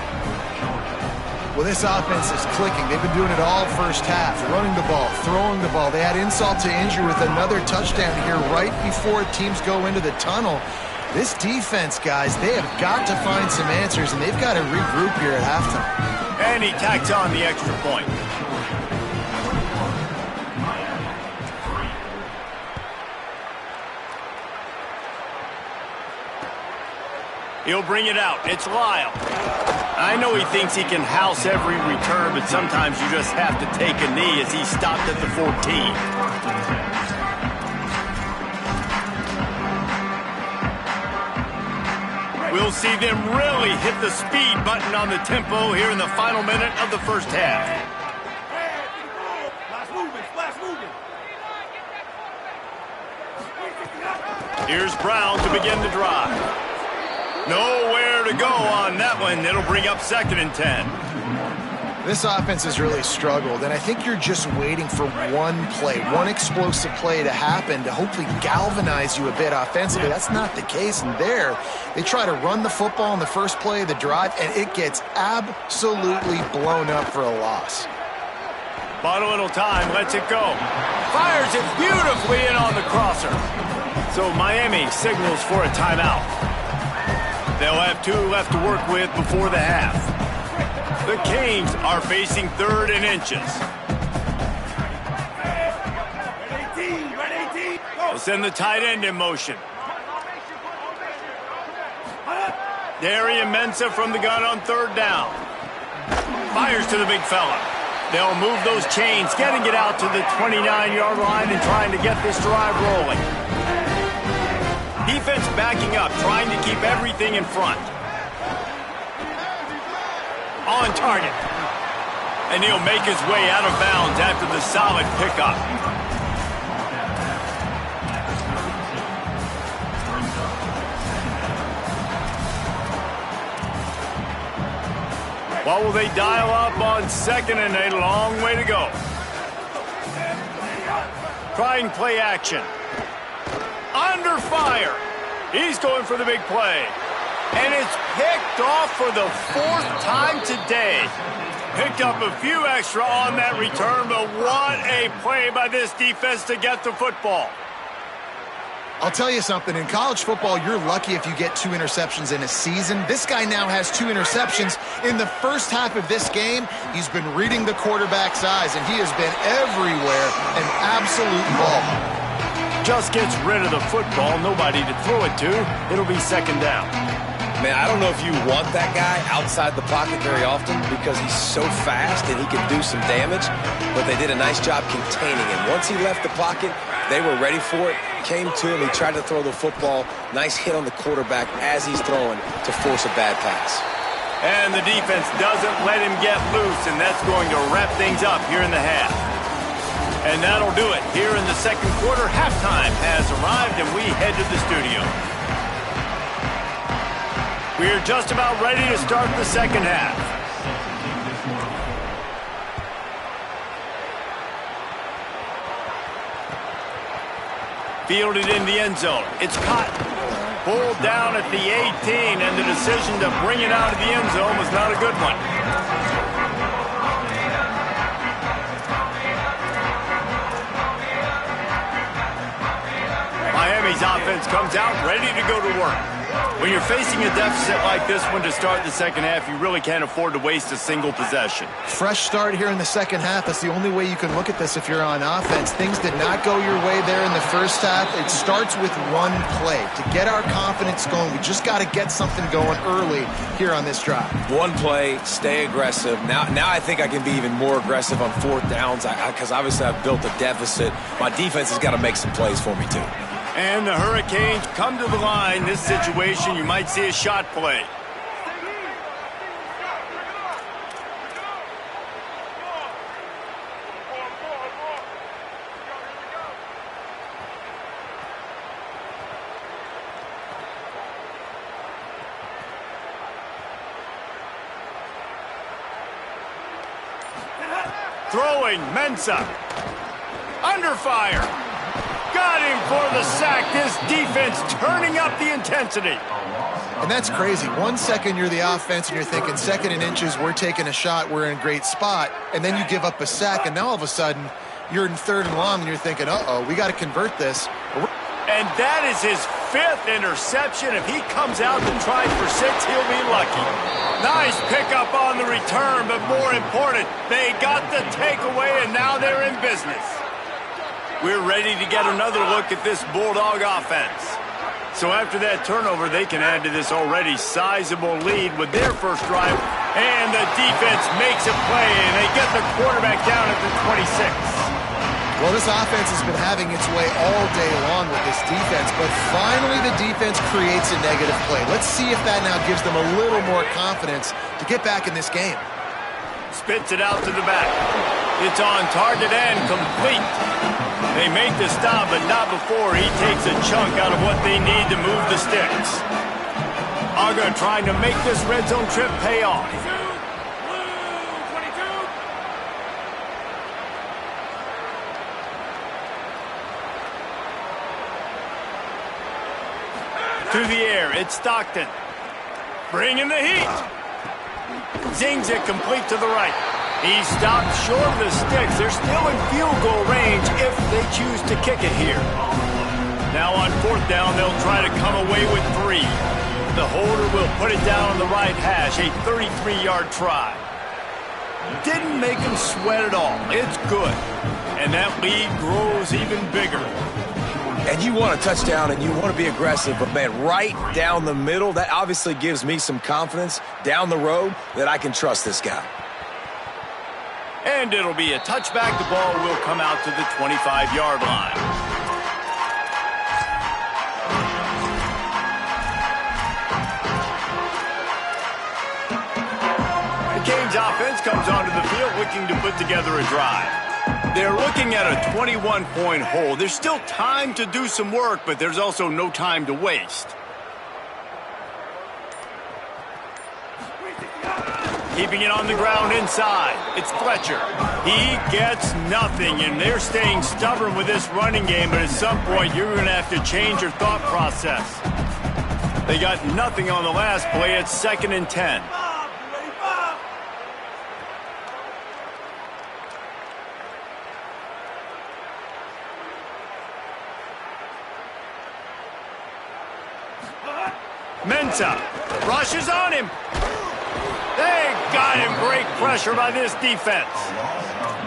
Well, this offense is clicking. They've been doing it all first half, running the ball, throwing the ball. They had insult to injury with another touchdown here right before teams go into the tunnel. This defense, guys, they have got to find some answers, and they've got to regroup here at halftime. And he tacks on the extra point. He'll bring it out. It's Lyle. I know he thinks he can house every return, but sometimes you just have to take a knee as he stopped at the 14. We'll see them really hit the speed button on the tempo here in the final minute of the first half. Here's Brown to begin the drive. Nowhere to go on that one. It'll bring up 2nd and 10. This offense has really struggled, and I think you're just waiting for one play, one explosive play to happen to hopefully galvanize you a bit offensively. That's not the case, and there they try to run the football in the first play of the drive, and it gets absolutely blown up for a loss. Bought a little time, lets it go. Fires it beautifully in on the crosser. So Miami signals for a timeout. They'll have 2 left to work with before the half. The Canes are facing 3rd and inches. They'll send the tight end in motion. Darian Mensah from the gun on 3rd down. Fires to the big fella. They'll move those chains, getting it out to the 29-yard line and trying to get this drive rolling. Defense backing up, trying to keep everything in front. On target. And he'll make his way out of bounds after the solid pickup. What will they dial up on 2nd and 8? A long way to go. Trying play action. Under fire. He's going for the big play. And it's picked off for the 4th time today. Picked up a few extra on that return, but what a play by this defense to get the football. I'll tell you something. In college football, you're lucky if you get 2 interceptions in a season. This guy now has 2 interceptions. In the first half of this game, he's been reading the quarterback's eyes, and he has been everywhere, an absolute ball. Just gets rid of the football, nobody to throw it to. It'll be second down. Man, I don't know if you want that guy outside the pocket very often because he's so fast and he can do some damage, but they did a nice job containing him. Once he left the pocket, they were ready for it, came to him, he tried to throw the football. Nice hit on the quarterback as he's throwing to force a bad pass. And the defense doesn't let him get loose, and that's going to wrap things up here in the half. And that'll do it. Here in the second quarter, halftime has arrived, and we head to the studio. We're just about ready to start the second half. Fielded in the end zone. It's caught. Pulled down at the 18, and the decision to bring it out of the end zone was not a good one. Miami's offense comes out ready to go to work. When you're facing a deficit like this one to start the second half, you really can't afford to waste a single possession. Fresh start here in the second half. That's the only way you can look at this if you're on offense. Things did not go your way there in the first half. It starts with one play. To get our confidence going, we just got to get something going early here on this drive. One play, stay aggressive. Now I think I can be even more aggressive on fourth downs because obviously I've built a deficit. My defense has got to make some plays for me too. And the Hurricanes come to the line. This situation, you might see a shot play. Throwing, Mensah. Under fire. Got him for the sack. This defense turning up the intensity. And that's crazy. 1 second you're the offense and you're thinking second and inches, we're taking a shot, we're in a great spot. And then you give up a sack, and now all of a sudden you're in third and long and you're thinking, uh-oh, we got to convert this. And that is his 5th interception. If he comes out and tries for 6, he'll be lucky. Nice pickup on the return, but more important, they got the takeaway, and now they're in business. We're ready to get another look at this Bulldog offense. So after that turnover, they can add to this already sizable lead with their first drive. And the defense makes a play, and they get the quarterback down at the 26. Well, this offense has been having its way all day long with this defense, but finally the defense creates a negative play. Let's see if that now gives them a little more confidence to get back in this game. Spits it out to the back. It's on target and complete. They make the stop, but not before he takes a chunk out of what they need to move the sticks. Uga trying to make this red zone trip pay off. To the air, it's Stockton. Bringing the heat. Zings it complete to the right. He stopped short of the sticks. They're still in field goal range if they choose to kick it here. Now on fourth down, they'll try to come away with 3. The holder will put it down on the right hash, a 33-yard try. Didn't make him sweat at all. It's good. And that lead grows even bigger. And you want a touchdown and you want to be aggressive, but man, right down the middle, that obviously gives me some confidence down the road that I can trust this guy. And it'll be a touchback. The ball will come out to the 25-yard line. The Canes offense comes onto the field looking to put together a drive. They're looking at a 21-point hole. There's still time to do some work, but there's also no time to waste. Keeping it on the ground inside. It's Fletcher. He gets nothing, and they're staying stubborn with this running game, but at some point you're going to have to change your thought process. They got nothing on the last play. It's 2nd and 10. Mensah rushes on him. They got him. Great pressure by this defense.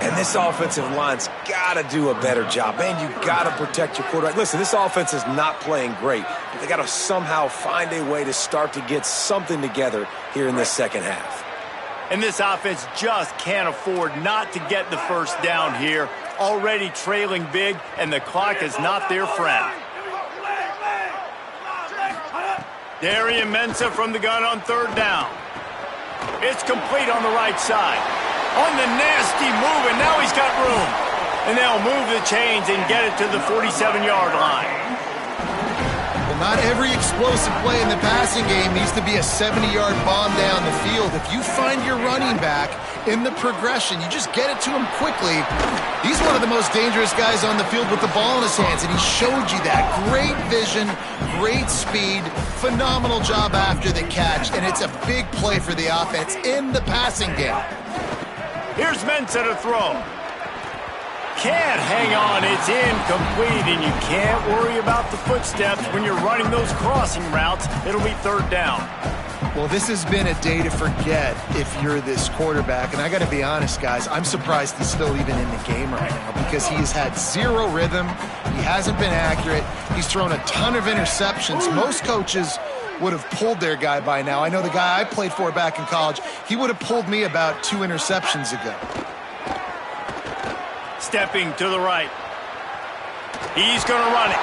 And this offensive line's got to do a better job. Man, you got to protect your quarterback. Listen, this offense is not playing great, but they got to somehow find a way to start to get something together here in this second half. And this offense just can't afford not to get the first down here. Already trailing big, and the clock is not their friend. Darian Mensah from the gun on third down. It's complete on the right side. On the nasty move, and now he's got room. And they'll move the chains and get it to the 47-yard line. Well, not every explosive play in the passing game needs to be a 70-yard bomb down the field. If you find your running back in the progression, you just get it to him quickly. He's one of the most dangerous guys on the field with the ball in his hands, and he showed you that. Great vision, great speed, phenomenal job after the catch, and it's a big play for the offense in the passing game. Here's Mensah to throw. Can't hang on, it's incomplete, and you can't worry about the footsteps when you're running those crossing routes. It'll be third down. Well, this has been a day to forget if you're this quarterback, and I got to be honest, guys, I'm surprised he's still even in the game right now because he's had zero rhythm. He hasn't been accurate. He's thrown a ton of interceptions. Most coaches would have pulled their guy by now. I know the guy I played for back in college, he would have pulled me about 2 interceptions ago. Stepping to the right. He's going to run it.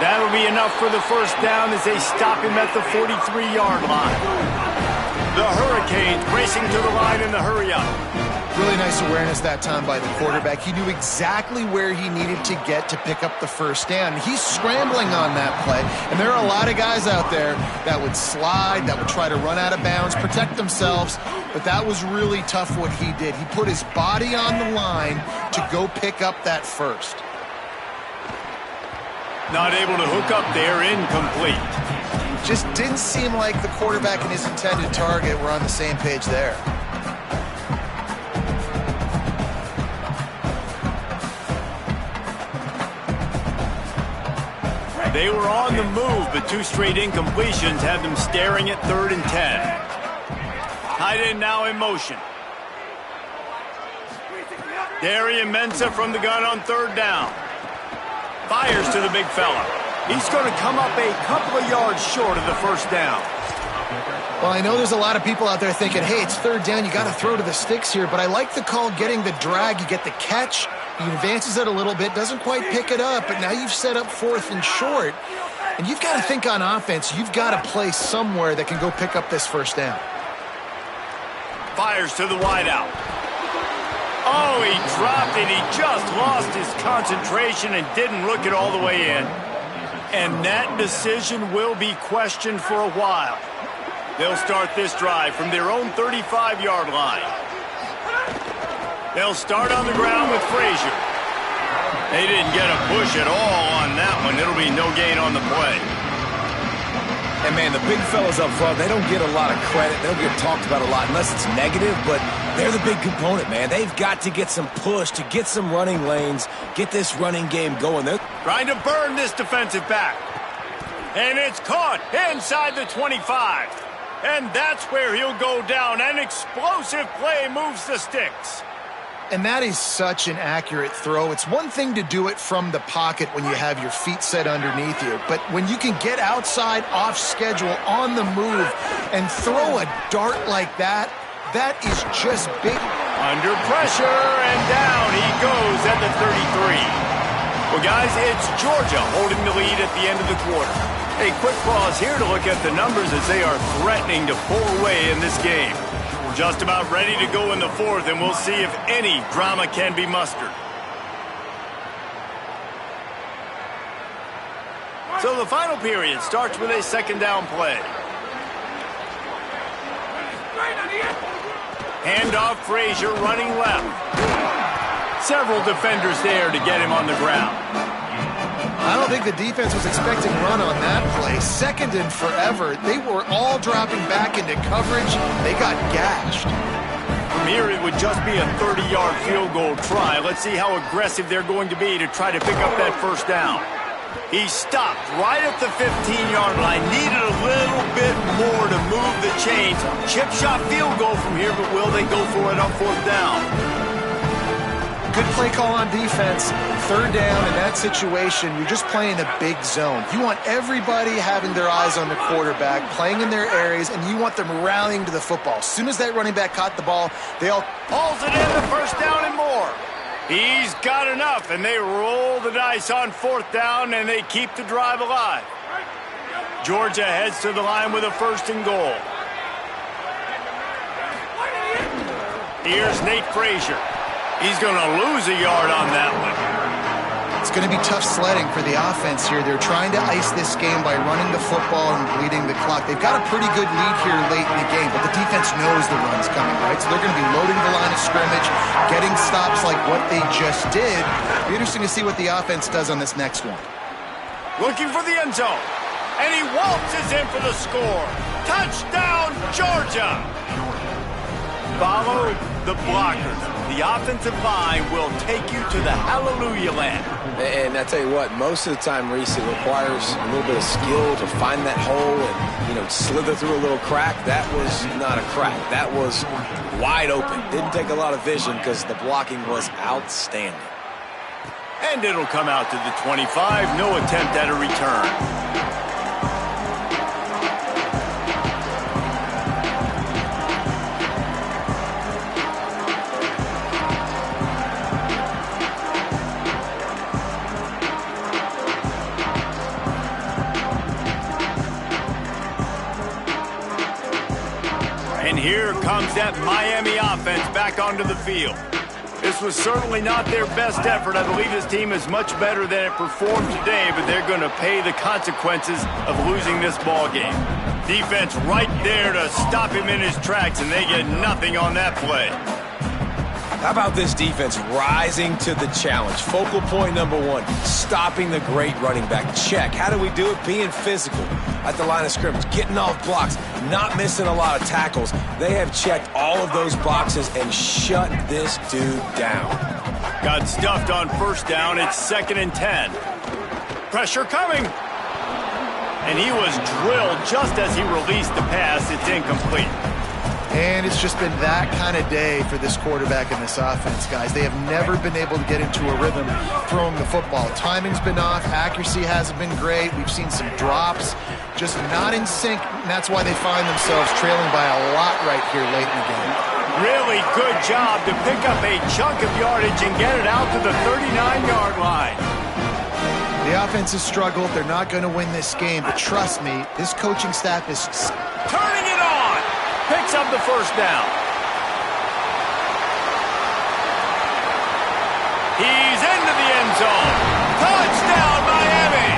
That'll be enough for the first down as they stop him at the 43-yard line. The Hurricanes racing to the line in the hurry-up. Really nice awareness that time by the quarterback. He knew exactly where he needed to get to pick up the first down. He's scrambling on that play, and there are a lot of guys out there that would slide, that would try to run out of bounds, protect themselves, but that was really tough what he did. He put his body on the line to go pick up that first. Not able to hook up there, incomplete. Just didn't seem like the quarterback and his intended target were on the same page there. They were on the move, but 2 straight incompletions had them staring at 3rd and 10. Tight end now in motion. Darian Mensah from the gun on 3rd down. Fires to the big fella. He's going to come up a couple of yards short of the first down. Well, I know there's a lot of people out there thinking, hey, it's 3rd down, you got to throw to the sticks here, but I like the call getting the drag. You get the catch, he advances it a little bit, doesn't quite pick it up, but now you've set up 4th and short, and you've got to think on offense, you've got to play somewhere that can go pick up this first down. Fires to the wideout. Oh, he dropped it. He just lost his concentration and didn't look it all the way in. And that decision will be questioned for a while. They'll start this drive from their own 35-yard line. They'll start on the ground with Frazier. They didn't get a push at all on that one. It'll be no gain on the play. And, man, the big fellas up front, they don't get a lot of credit. They don't get talked about a lot unless it's negative, but they're the big component, man. They've got to get some push, to get some running lanes, get this running game going. They're trying to burn this defensive back. And it's caught inside the 25. And that's where he'll go down. An explosive play moves the sticks. And that is such an accurate throw. It's one thing to do it from the pocket when you have your feet set underneath you, but when you can get outside, off schedule, on the move, and throw a dart like that, that is just big. Under pressure, and down he goes at the 33. Well, guys, it's Georgia holding the lead at the end of the quarter. A quick pause here to look at the numbers as they are threatening to pull away in this game. Just about ready to go in the 4th, and we'll see if any drama can be mustered. So the final period starts with a 2nd down play. Handoff, Frazier running left. Several defenders there to get him on the ground. I don't think the defense was expecting a run on that play. 2nd and forever. They were all dropping back into coverage. They got gashed. From here, it would just be a 30-yard field goal try. Let's see how aggressive they're going to be to try to pick up that first down. He stopped right at the 15-yard line. Needed a little bit more to move the chains. Chip shot field goal from here, but will they go for it on 4th down? Good play call on defense. 3rd down in that situation, you're just playing a big zone. You want everybody having their eyes on the quarterback, playing in their areas, and you want them rallying to the football. As soon as that running back caught the ball, they all hauls it in, the 1st down and more. He's got enough, and they roll the dice on 4th down, and they keep the drive alive. Georgia heads to the line with a 1st and goal. Here's Nate Frazier. He's going to lose a yard on that one. It's going to be tough sledding for the offense here. They're trying to ice this game by running the football and bleeding the clock. They've got a pretty good lead here late in the game, but the defense knows the run's coming, right? So they're going to be loading the line of scrimmage, getting stops like what they just did. It'll be interesting to see what the offense does on this next one. Looking for the end zone, and he waltzes in for the score. Touchdown, Georgia! Follow the blockers. The offensive line will take you to the hallelujah land. And I tell you what, most of the time, Reese, it requires a little bit of skill to find that hole and, slither through a little crack. That was not a crack. That was wide open. Didn't take a lot of vision because the blocking was outstanding. And it'll come out to the 25. No attempt at a return. And here comes that Miami offense back onto the field. This was certainly not their best effort. I believe this team is much better than it performed today, but they're going to pay the consequences of losing this ball game. Defense right there to stop him in his tracks, and they get nothing on that play. How about this defense rising to the challenge? Focal point number 1, stopping the great running back. Check. How do we do it? Being physical at the line of scrimmage, getting off blocks, not missing a lot of tackles. They have checked all of those boxes and shut this dude down. Got stuffed on 1st down. It's 2nd and 10. Pressure coming. And he was drilled just as he released the pass. It's incomplete. And it's just been that kind of day for this quarterback and this offense, guys. They have never been able to get into a rhythm throwing the football. Timing's been off. Accuracy hasn't been great. We've seen some drops, just not in sync. And that's why they find themselves trailing by a lot right here late in the game. Really good job to pick up a chunk of yardage and get it out to the 39-yard line. The offense has struggled. They're not going to win this game. But trust me, this coaching staff is turning it on. Picks up the 1st down. He's into the end zone. Touchdown, Miami!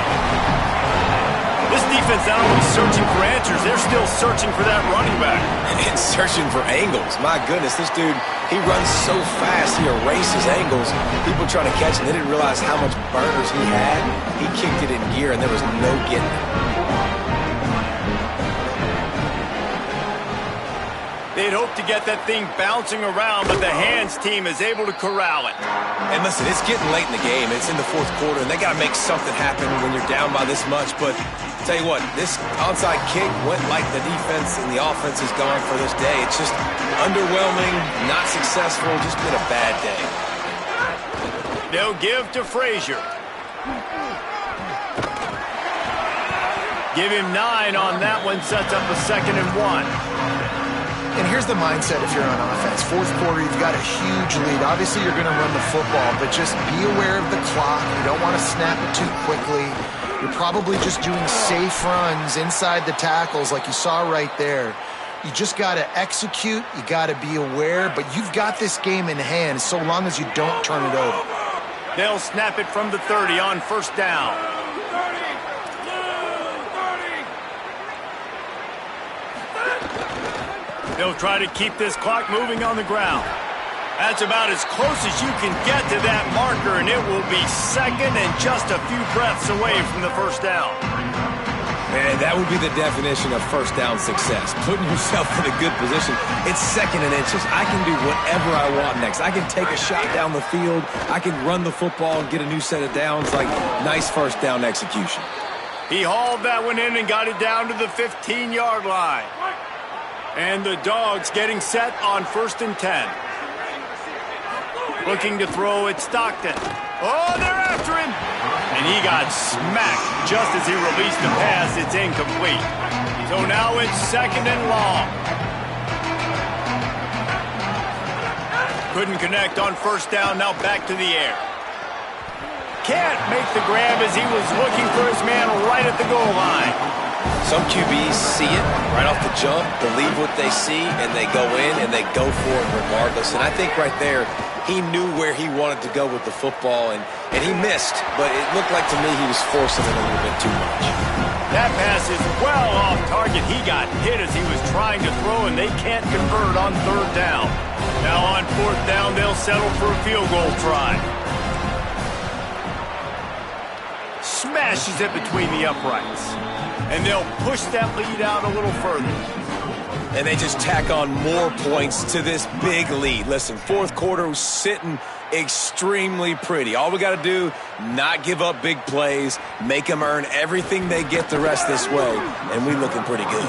This defense not only searching for answers, they're still searching for that running back. And searching for angles. My goodness, this dude, he runs so fast, he erases angles. People trying to catch him, they didn't realize how much burners he had. He kicked it in gear, and there was no getting it. They'd hope to get that thing bouncing around, but the hands team is able to corral it. And listen, it's getting late in the game. It's in the 4th quarter, and they got to make something happen when you're down by this much. But I'll tell you what, this onside kick went like the defense and the offense is gone for this day. It's just underwhelming, not successful, just been a bad day. They'll give to Frazier. Give him 9 on that one, sets up a 2nd and 1. And here's the mindset if you're on offense. 4th quarter, you've got a huge lead. Obviously, you're going to run the football, but just be aware of the clock. You don't want to snap it too quickly. You're probably just doing safe runs inside the tackles like you saw right there. You just got to execute. You got to be aware, but you've got this game in hand so long as you don't turn it over. They'll snap it from the 30 on 1st down. They'll try to keep this clock moving on the ground. That's about as close as you can get to that marker, and it will be 2nd and just a few breaths away from the 1st down. Man, that would be the definition of first down success. Putting yourself in a good position. It's second and inches. I can do whatever I want next. I can take a shot down the field. I can run the football and get a new set of downs. Like, nice first down execution. He hauled that one in and got it down to the 15-yard line. And the Dogs getting set on 1st and 10. Looking to throw at Stockton. Oh, they're after him. And he got smacked just as he released the pass. It's incomplete. So now it's 2nd and long. Couldn't connect on 1st down. Now back to the air. Can't make the grab as he was looking for his man right at the goal line. Some QBs see it right off the jump, believe what they see, and they go in and they go for it regardless. And I think right there, he knew where he wanted to go with the football, and he missed, but it looked like to me he was forcing it a little bit too much. That pass is well off target. He got hit as he was trying to throw, and they can't convert on 3rd down. Now on 4th down, they'll settle for a field goal try. Smashes it between the uprights. And they'll push that lead out a little further. And they just tack on more points to this big lead. Listen, 4th quarter was sitting extremely pretty. All we got to do, not give up big plays, make them earn everything they get the rest this way, and we looking pretty good.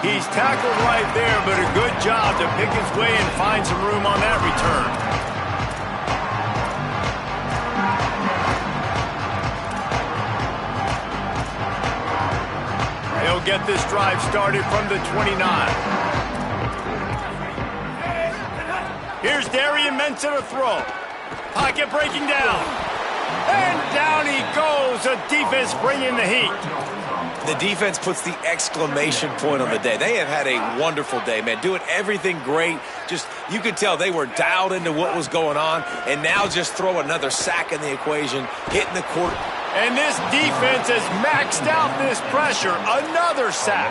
He's tackled right there, but a good job to pick his way and find some room on that return. They'll get this drive started from the 29. Here's Darian Mensah to throw. Pocket breaking down. And down he goes. The defense bringing the heat. The defense puts the exclamation point on the day. They have had a wonderful day, man. Doing everything great. Just, you could tell they were dialed into what was going on. And now just throw another sack in the equation, hitting the court. And this defense has maxed out this pressure. Another sack.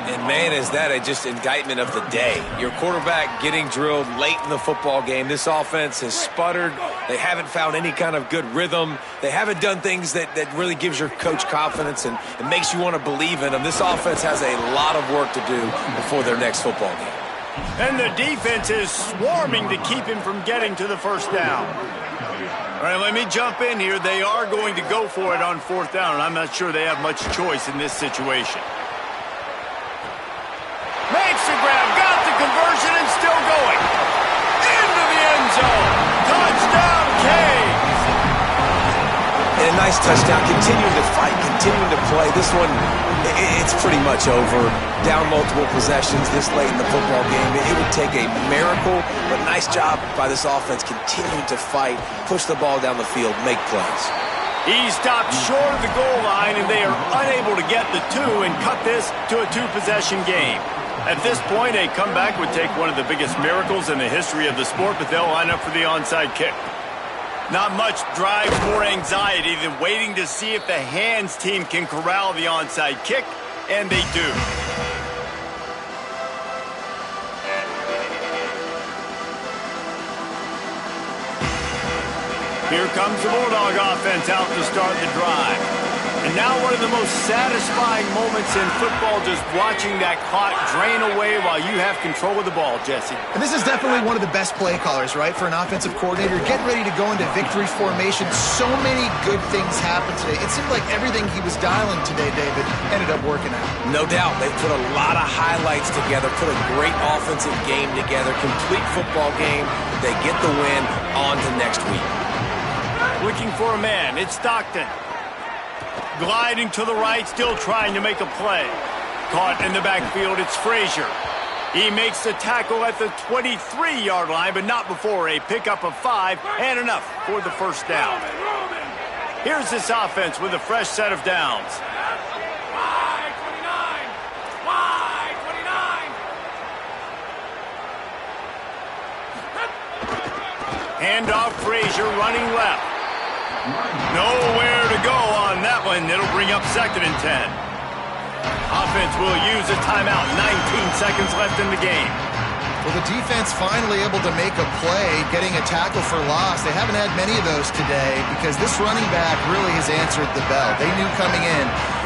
And, man, is that a just indictment of the day. Your quarterback getting drilled late in the football game. This offense has sputtered. They haven't found any kind of good rhythm. They haven't done things that really gives your coach confidence and makes you want to believe in them. This offense has a lot of work to do before their next football game. And the defense is swarming to keep him from getting to the 1st down. All right, let me jump in here. They are going to go for it on 4th down, and I'm not sure they have much choice in this situation. Makes the grab, got the conversion, and still going. Into the end zone. Touchdown, Canes. And a nice touchdown. Continuing to fight, continuing to play. This one, it's pretty much over. Down multiple possessions this late in the football game. It would take a miracle, but nice job by this offense continuing to fight, push the ball down the field, make plays. He stopped short of the goal line, and they are unable to get the 2 and cut this to a 2-possession game. At this point, a comeback would take one of the biggest miracles in the history of the sport, but they'll line up for the onside kick. Not much drives more anxiety than waiting to see if the hands team can corral the onside kick, and they do. Here comes the Bulldog offense out to start the drive. And now one of the most satisfying moments in football, just watching that clock drain away while you have control of the ball, Jesse. And this is definitely one of the best play callers, right, for an offensive coordinator. Getting ready to go into victory formation. So many good things happened today. It seemed like everything he was dialing today, David, ended up working out. No doubt. They put a lot of highlights together, put a great offensive game together, complete football game. They get the win on to next week. Looking for a man. It's Stockton. Gliding to the right, still trying to make a play. Caught in the backfield, it's Frazier. He makes the tackle at the 23-yard line, but not before a pickup of 5 and enough for the 1st down. Here's this offense with a fresh set of downs. Handoff, Frazier running left. Nowhere to go on that one. It'll bring up 2nd and 10. Offense will use a timeout. 19 seconds left in the game. Well, the defense finally able to make a play, getting a tackle for loss. They haven't had many of those today because this running back really has answered the bell. They knew coming in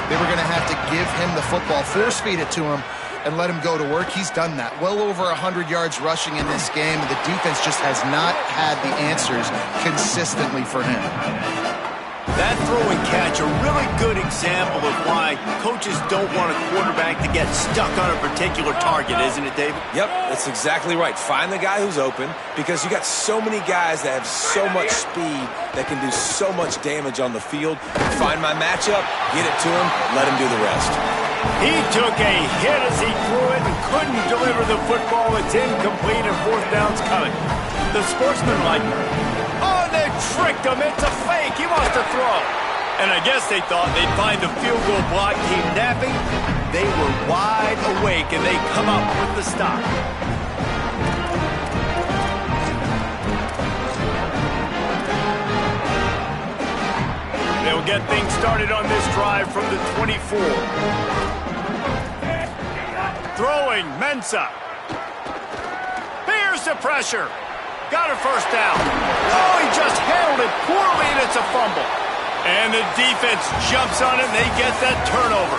They were going to have to give him the football, force-feed it to him, and let him go to work. He's done that. Well over 100 yards rushing in this game, and the defense just has not had the answers consistently for him. That throw and catch, a really good example of why coaches don't want a quarterback to get stuck on a particular target, isn't it, David? Yep, that's exactly right. Find the guy who's open, because you got so many guys that have so much speed that can do so much damage on the field. Find my matchup, get it to him, let him do the rest. He took a hit as he threw it and couldn't deliver the football. It's incomplete and fourth down's coming. The sportsman like, oh, they tricked him. It's a fake. He wants to throw. And I guess they thought they'd find the field goal block team napping. They were wide awake, and they come up with the stop. They'll get things started on this drive from the 24. Throwing, Mensah. Here's the pressure. Got a first down. Oh, he just handled it poorly, and it's a fumble. And the defense jumps on it, and they get that turnover.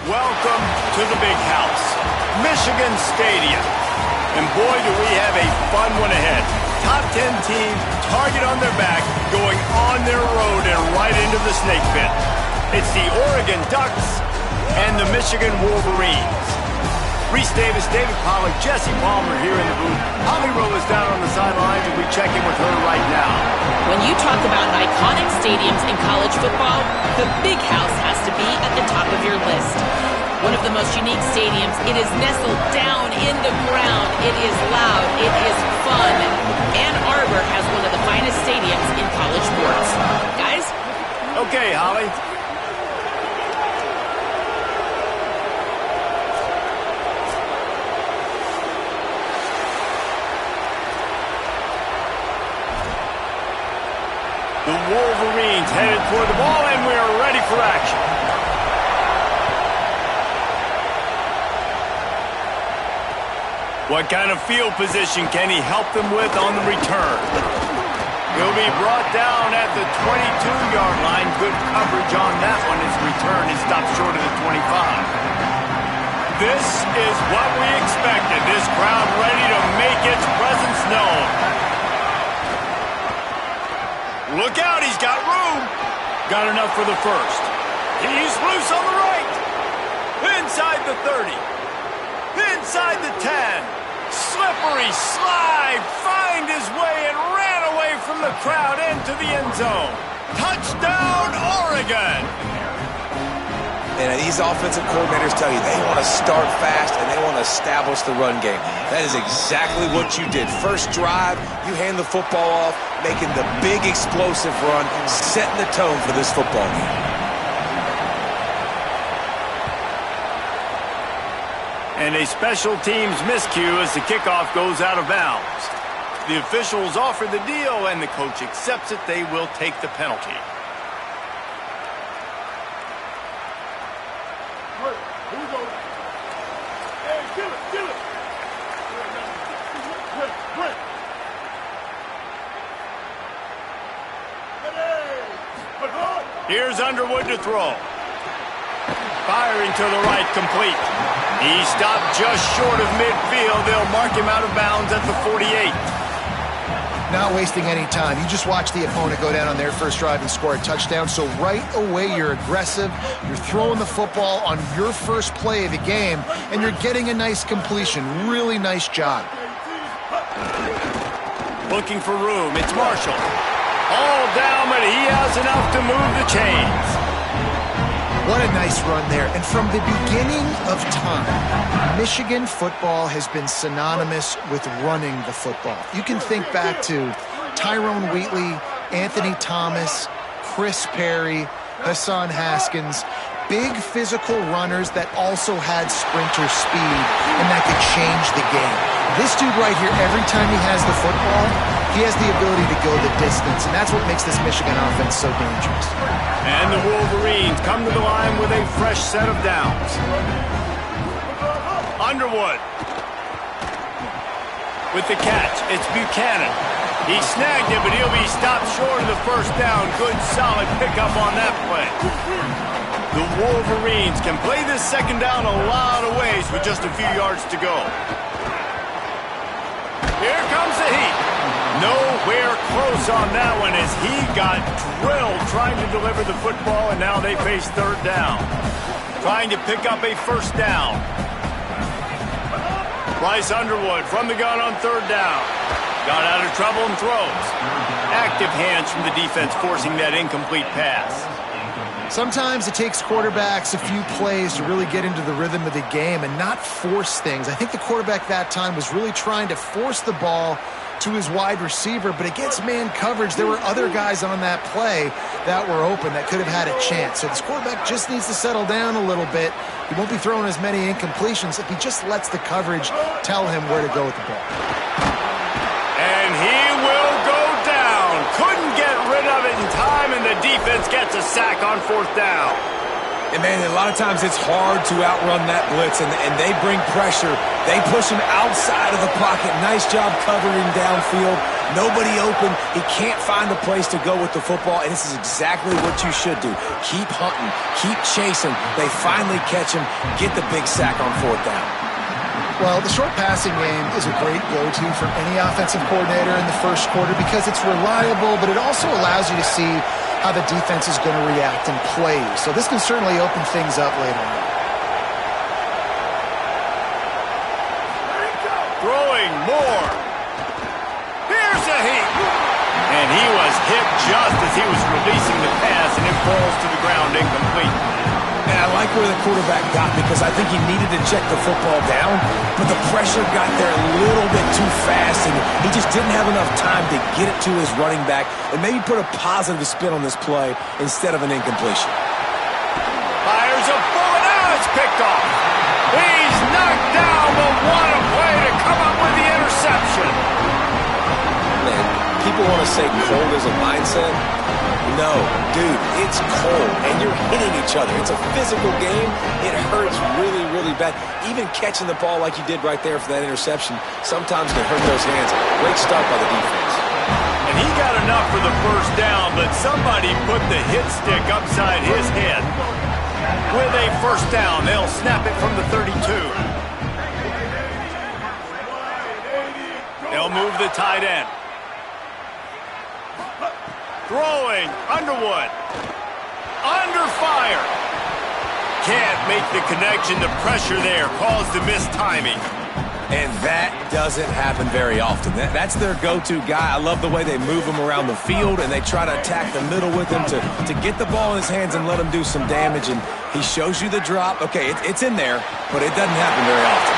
Welcome to the big house, Michigan Stadium. And boy, do we have a fun one ahead. Top 10 team, target on their back, going on their road and right into the snake pit. It's the Oregon Ducks and the Michigan Wolverines. Reese Davis, David Pollack, Jesse Palmer here in the booth. Holly Rowe is down on the sidelines, and we check in with her right now. When you talk about iconic stadiums in college football, the Big House has to be at the top of your list. One of the most unique stadiums. It is nestled down in the ground. It is loud. It is fun. Ann Arbor has one of the finest stadiums in college sports. Guys? Okay, Holly. The Wolverines headed toward the ball, and we are ready for action. What kind of field position can he help them with on the return? He'll be brought down at the 22-yard line. Good coverage on that one. His return is stopped short of the 25. This is what we expected. This crowd ready to make its presence known. Look out, he's got room. Got enough for the first. He's loose on the right. Inside the 30. Inside the 10. Slippery slide. Find his way and ran away from the crowd into the end zone. Touchdown, Oregon. And these offensive coordinators tell you they want to start fast and they want to establish the run game. That is exactly what you did. First drive, you hand the football off, making the big explosive run, setting the tone for this football game. And a special teams miscue as the kickoff goes out of bounds. The officials offer the deal and the coach accepts it. They will take the penalty. Here's Underwood to throw. Firing to the right, complete. He stopped just short of midfield. They'll mark him out of bounds at the 48. Not wasting any time. You just watch the opponent go down on their first drive and score a touchdown. So right away, you're aggressive. You're throwing the football on your first play of the game, and you're getting a nice completion. Really nice job. Looking for room. It's Marshall. All down, but he has enough to move the chains. What a nice run there. And from the beginning of time, Michigan football has been synonymous with running the football. You can think back to Tyrone Wheatley, Anthony Thomas, Chris Perry, Hassan Haskins. Big physical runners that also had sprinter speed and that could change the game. This dude right here, every time he has the football, he has the ability to go the distance, and that's what makes this Michigan offense so dangerous. And the Wolverines come to the line with a fresh set of downs. Underwood. With the catch, it's Buchanan. He snagged it, but he'll be stopped short of the first down. Good, solid pickup on that play. The Wolverines can play this second down a lot of ways with just a few yards to go. Here comes the heat. Nowhere close on that one as he got drilled trying to deliver the football, and now they face third down. Trying to pick up a first down. Bryce Underwood from the gun on third down. Got out of trouble and throws. Active hands from the defense forcing that incomplete pass. Sometimes it takes quarterbacks a few plays to really get into the rhythm of the game and not force things. I think the quarterback that time was really trying to force the ball to his wide receiver, but against man coverage, there were other guys on that play that were open that could have had a chance. So this quarterback just needs to settle down a little bit. He won't be throwing as many incompletions if he just lets the coverage tell him where to go with the ball. And he will go down. Couldn't get rid of it in time, and the defense gets a sack on fourth down. And, man, a lot of times it's hard to outrun that blitz, and they bring pressure. They push him outside of the pocket. Nice job covering downfield. Nobody open. He can't find a place to go with the football, and this is exactly what you should do. Keep hunting. Keep chasing. They finally catch him. Get the big sack on fourth down. Well, the short passing game is a great go-to for any offensive coordinator in the first quarter because it's reliable, but it also allows you to see how the defense is going to react and play. So this can certainly open things up later on. he was hit just as he was releasing the pass, and it falls to the ground incomplete. And I like where the quarterback got because I think he needed to check the football down, but the pressure got there a little bit too fast, and he just didn't have enough time to get it to his running back and maybe put a positive spin on this play instead of an incompletion. Fires a bullet. Now it's picked off. He's knocked down, but what a play to come up with the interception. Man, people want to say cold is a mindset. No, dude, it's cold, and you're hitting each other. It's a physical game. It hurts really, really bad. Even catching the ball like you did right there for that interception sometimes can hurt those hands. Great start by the defense. And he got enough for the first down, but somebody put the hit stick upside his head. With a first down, they'll snap it from the 32. They'll move the tight end. Throwing, Underwood. Under fire. Can't make the connection. The pressure there caused the missed timing. And that doesn't happen very often. That's their go-to guy. I love the way they move him around the field, and they try to attack the middle with him to get the ball in his hands and let him do some damage. And he shows you the drop. Okay, it's in there, but it doesn't happen very often.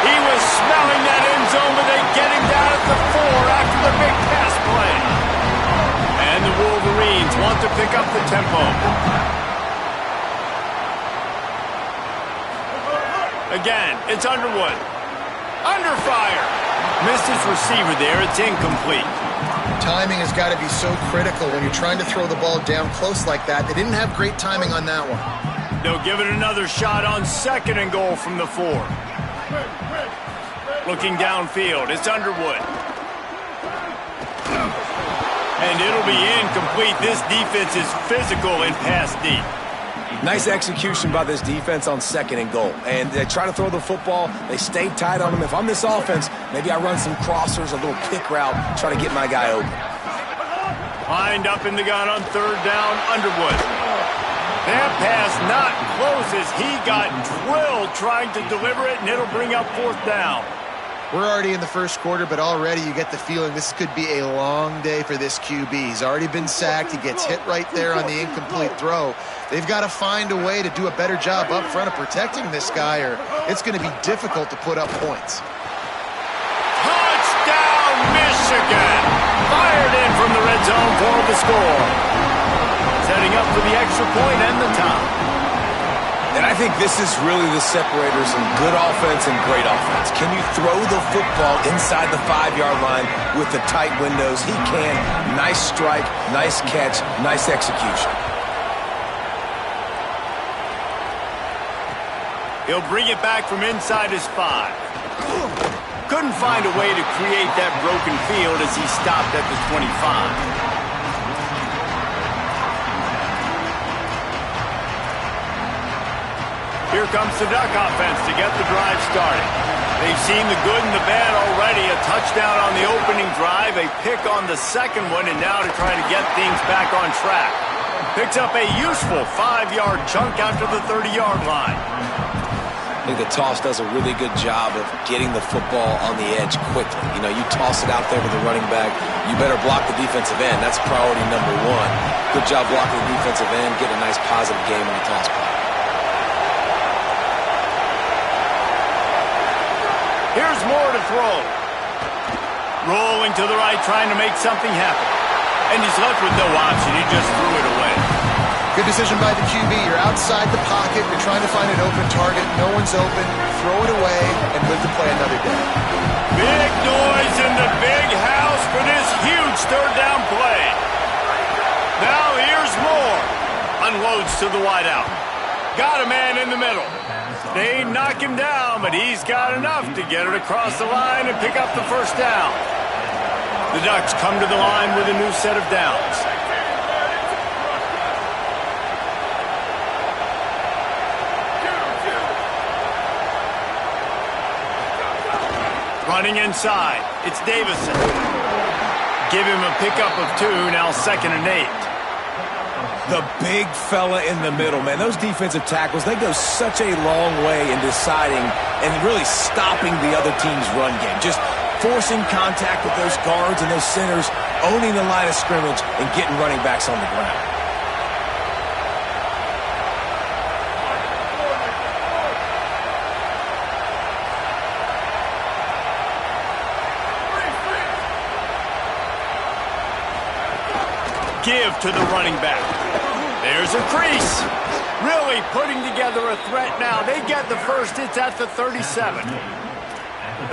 He was smelling that end zone, but they get him down at the 4 after the big pass play. And the Wolverines want to pick up the tempo. Again, it's Underwood. Under fire. Missed his receiver there. It's incomplete. Timing has got to be so critical when you're trying to throw the ball down close like that. They didn't have great timing on that one. They'll give it another shot on 2nd and goal from the 4. Looking downfield, it's Underwood. And it'll be incomplete. This defense is physical in pass deep. Nice execution by this defense on 2nd and goal. And they try to throw the football. They stay tight on him. If I'm this offense, maybe I run some crossers, a little pick route, try to get my guy open. Lined up in the gun on 3rd down, Underwood. That pass not close as he got drilled trying to deliver it, and it'll bring up 4th down. We're already in the first quarter, but already you get the feeling this could be a long day for this QB. He's already been sacked. He gets hit right there on the incomplete throw. They've got to find a way to do a better job up front of protecting this guy, or it's going to be difficult to put up points. Touchdown, Michigan! Fired in from the red zone for the score. Setting up for the extra point and the top. And I think this is really the separators in good offense and great offense. Can you throw the football inside the 5-yard line with the tight windows? He can. Nice strike, nice catch, nice execution. He'll bring it back from inside his 5. Couldn't find a way to create that broken field as he stopped at the 25. Here comes the Duck offense to get the drive started. They've seen the good and the bad already. A touchdown on the opening drive, a pick on the 2nd one, and now to try to get things back on track. Picks up a useful 5-yard chunk after the 30-yard line. I think the toss does a really good job of getting the football on the edge quickly. You know, you toss it out there to the running back, you better block the defensive end. That's priority number 1. Good job blocking the defensive end, getting a nice positive game on the toss play. Here's Moore to throw. Rolling to the right, trying to make something happen. And he's left with no option. He just threw it away. Good decision by the QB. You're outside the pocket. You're trying to find an open target. No one's open. Throw it away and live to play another day. Big noise in the big house for this huge 3rd down play. Now here's Moore. Unloads to the wideout. Got a man in the middle. They knock him down, but he's got enough to get it across the line and pick up the first down. The Ducks come to the line with a new set of downs. Running inside, it's Davison. Give him a pickup of 2, now 2nd and 8. The big fella in the middle, man. Those defensive tackles, they go such a long way in deciding and really stopping the other team's run game. Just forcing contact with those guards and those centers, owning the line of scrimmage, and getting running backs on the ground. Give to the running back. There's a crease. Really putting together a threat now. They get the first. It's at the 37.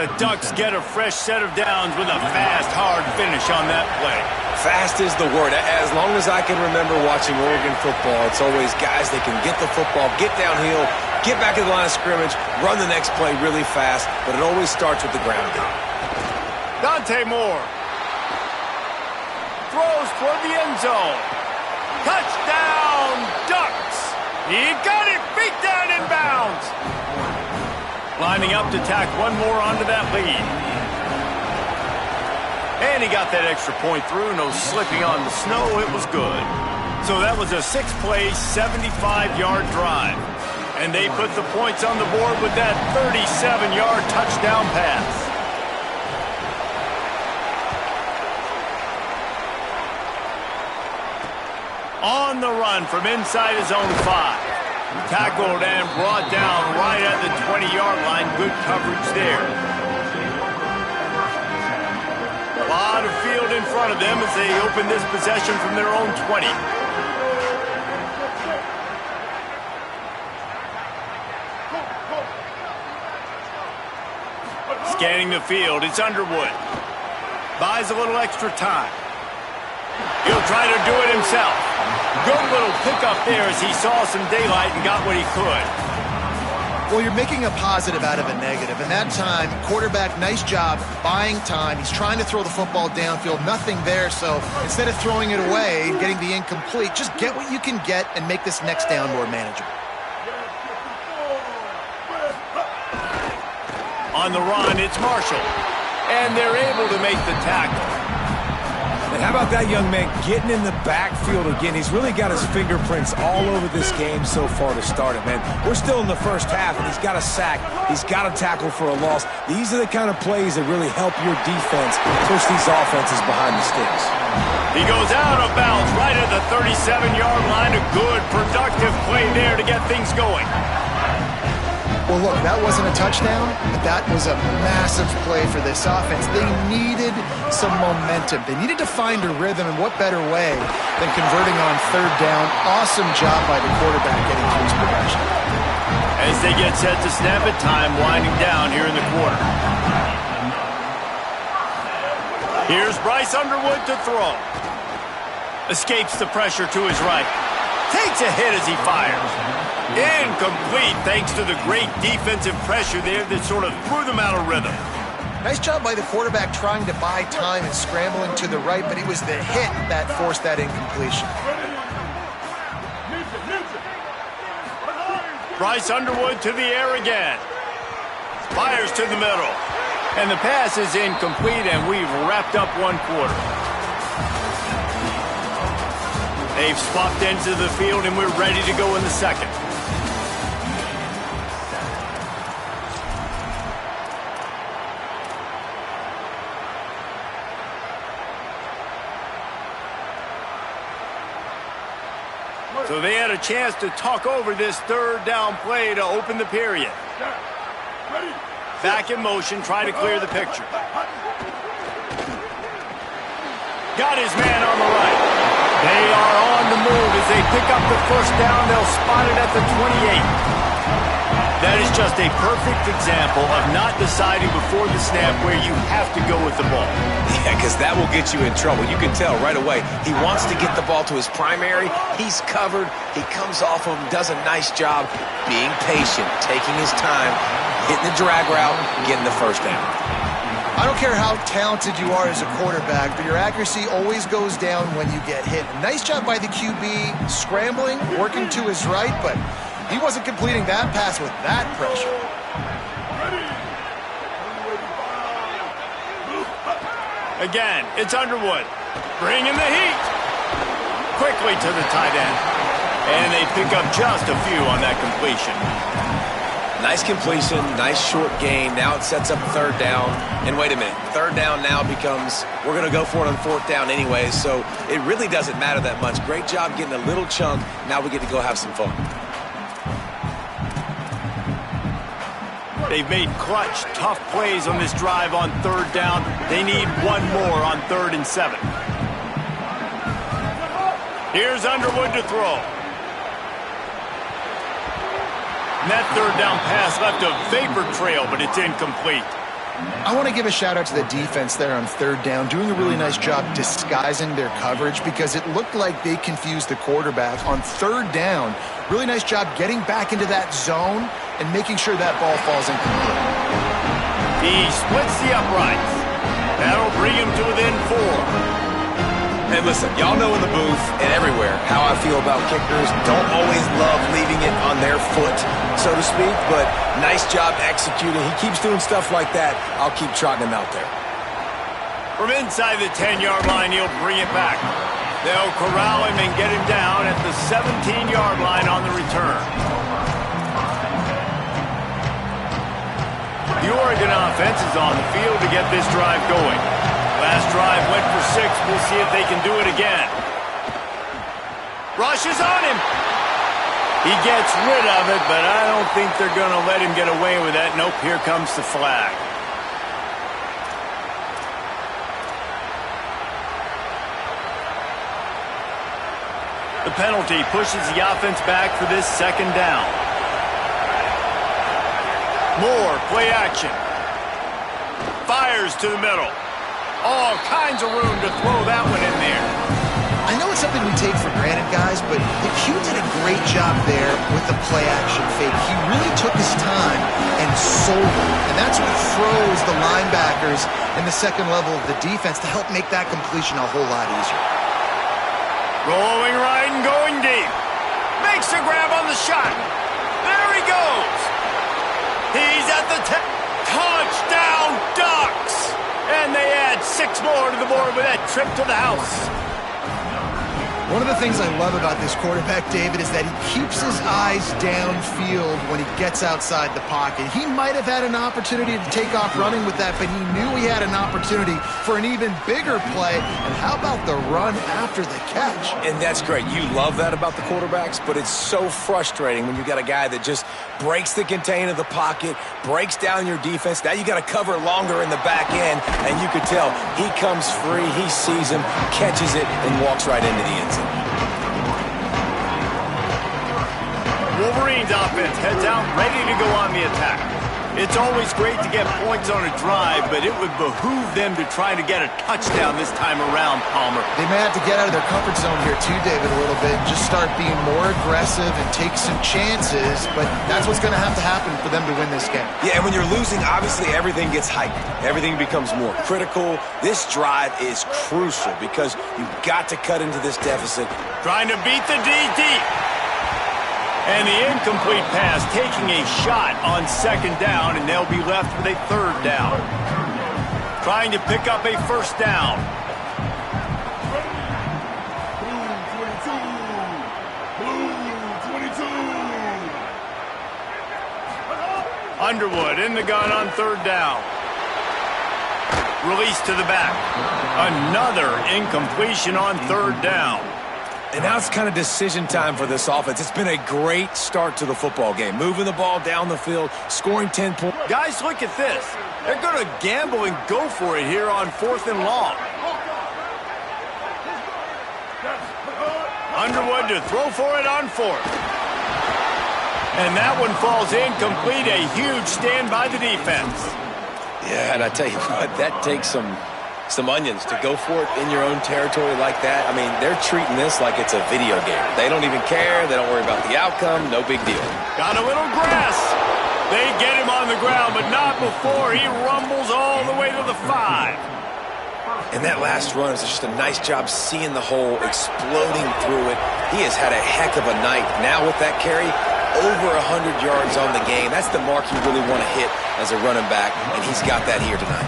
The Ducks get a fresh set of downs with a fast, hard finish on that play. Fast is the word. As long as I can remember watching Oregon football, it's always guys that can get the football, get downhill, get back to the line of scrimmage, run the next play really fast, but it always starts with the ground game. Dante Moore throws toward the end zone. Touchdown, Ducks! He got it, beat down in bounds. Lining up to tack one more onto that lead. And he got that extra point through, no slipping on the snow, it was good. So that was a 6-play, 75-yard drive. And they put the points on the board with that 37-yard touchdown pass. On the run from inside his own 5. Tackled and brought down right at the 20-yard line. Good coverage there. A lot of field in front of them as they open this possession from their own 20. Scanning the field, it's Underwood. Buys a little extra time. He'll try to do it himself. Good little pickup there as he saw some daylight and got what he could. Well, you're making a positive out of a negative. And that time, quarterback, nice job buying time. He's trying to throw the football downfield. Nothing there. So instead of throwing it away and getting the incomplete, just get what you can get and make this next down more manageable. On the run, it's Marshall. And they're able to make the tackle. And how about that young man getting in the backfield again? He's really got his fingerprints all over this game so far to start it, man. We're still in the first half, and he's got a sack. He's got a tackle for a loss. These are the kind of plays that really help your defense push these offenses behind the sticks. He goes out of bounds right at the 37-yard line. A good, productive play there to get things going. Well, look, that wasn't a touchdown, but that was a massive play for this offense. They needed some momentum. They needed to find a rhythm, and what better way than converting on third down. Awesome job by the quarterback getting to his progression. As they get set to snap it, time winding down here in the quarter. Here's Bryce Underwood to throw. Escapes the pressure to his right. Takes a hit as he fires. Incomplete thanks to the great defensive pressure there that sort of threw them out of rhythm. Nice job by the quarterback trying to buy time and scrambling to the right, but it was the hit that forced that incompletion. Bryce Underwood to the air again. Fires to the middle. And the pass is incomplete, and we've wrapped up one quarter. They've swapped ends of the field, and we're ready to go in the second. So they had a chance to talk over this third down play to open the period. Back in motion, try to clear the picture. Got his man on the right. They are on the move as they pick up the first down. They'll spot it at the 28. That is just a perfect example of not deciding before the snap where you have to go with the ball. Yeah, because that will get you in trouble. You can tell right away. He wants to get the ball to his primary. He's covered. He comes off of him, does a nice job being patient, taking his time, hitting the drag route, getting the first down. I don't care how talented you are as a quarterback, but your accuracy always goes down when you get hit. Nice job by the QB, scrambling, working to his right, but he wasn't completing that pass with that pressure. Again, it's Underwood. Bringing the heat. Quickly to the tight end. And they pick up just a few on that completion. Nice completion, nice short gain. Now it sets up third down. And wait a minute, third down now becomes, we're going to go for it on fourth down anyway, so it really doesn't matter that much. Great job getting a little chunk. Now we get to go have some fun. They've made clutch, tough plays on this drive on third down. They need one more on 3rd and 7. Here's Underwood to throw. And that third down pass left a vapor trail, but it's incomplete. I want to give a shout out to the defense there on third down, doing a really nice job disguising their coverage because it looked like they confused the quarterback on third down. Really nice job getting back into that zone and making sure that ball falls incomplete. He splits the uprights. That'll bring him to within 4. And listen, y'all know in the booth and everywhere how I feel about kickers. Don't always love leaving it on their foot, so to speak, but nice job executing. He keeps doing stuff like that. I'll keep trotting him out there. From inside the 10-yard line, he'll bring it back. They'll corral him and get him down at the 17-yard line on the return. The Oregon offense is on the field to get this drive going. Last drive went for 6. We'll see if they can do it again. Rush is on him. He gets rid of it, but I don't think they're going to let him get away with that. Nope, here comes the flag. The penalty pushes the offense back for this 2nd down. Moore, play action. Fires to the middle. All kinds of room to throw that one in there. I know it's something we take for granted, guys, but Hugh did a great job there with the play-action fake. He really took his time and sold it, and that's what froze the linebackers in the second level of the defense to help make that completion a whole lot easier. Rolling right and going deep. Makes a grab on the shot. There he goes. He's at the touchdown Ducks. And they add 6 more to the board with that trip to the house. One of the things I love about this quarterback, David, is that he keeps his eyes downfield when he gets outside the pocket. He might have had an opportunity to take off running with that, but he knew he had an opportunity for an even bigger play. And how about the run after the catch? And that's great. You love that about the quarterbacks, but it's so frustrating when you got a guy that just breaks the contain of the pocket, breaks down your defense. Now you got to cover longer in the back end, and you could tell he comes free, he sees him, catches it, and walks right into the end zone. Wolverines offense heads out ready to go on the attack. It's always great to get points on a drive, but it would behoove them to try to get a touchdown this time around, Palmer. They may have to get out of their comfort zone here too, David, a little bit. Just start being more aggressive and take some chances, but that's what's going to happen for them to win this game. Yeah, and when you're losing, obviously everything gets hyped. Everything becomes more critical. This drive is crucial because you've got to cut into this deficit. Trying to beat the D deep. And the incomplete pass taking a shot on 2nd down, and they'll be left with a 3rd down. Trying to pick up a 1st down. Blue 22. Underwood in the gun on 3rd down. Release to the back. Another incompletion on 3rd down. And now it's kind of decision time for this offense. It's been a great start to the football game. Moving the ball down the field, scoring 10 points. Guys, look at this. They're going to gamble and go for it here on 4th and long. Underwood to throw for it on 4th. And that one falls incomplete. A huge stand by the defense. Yeah, and I tell you what, that takes some onions to go for it in your own territory like that. I mean, they're treating this like it's a video game. They don't even care. They don't worry about the outcome. No big deal. Got a little grass. They get him on the ground, but not before he rumbles all the way to the 5. And that last run is just a nice job seeing the hole, exploding through it. He has had a heck of a night. Now with that carry, over 100 yards on the game. That's the mark you really want to hit as a running back, and he's got that here tonight.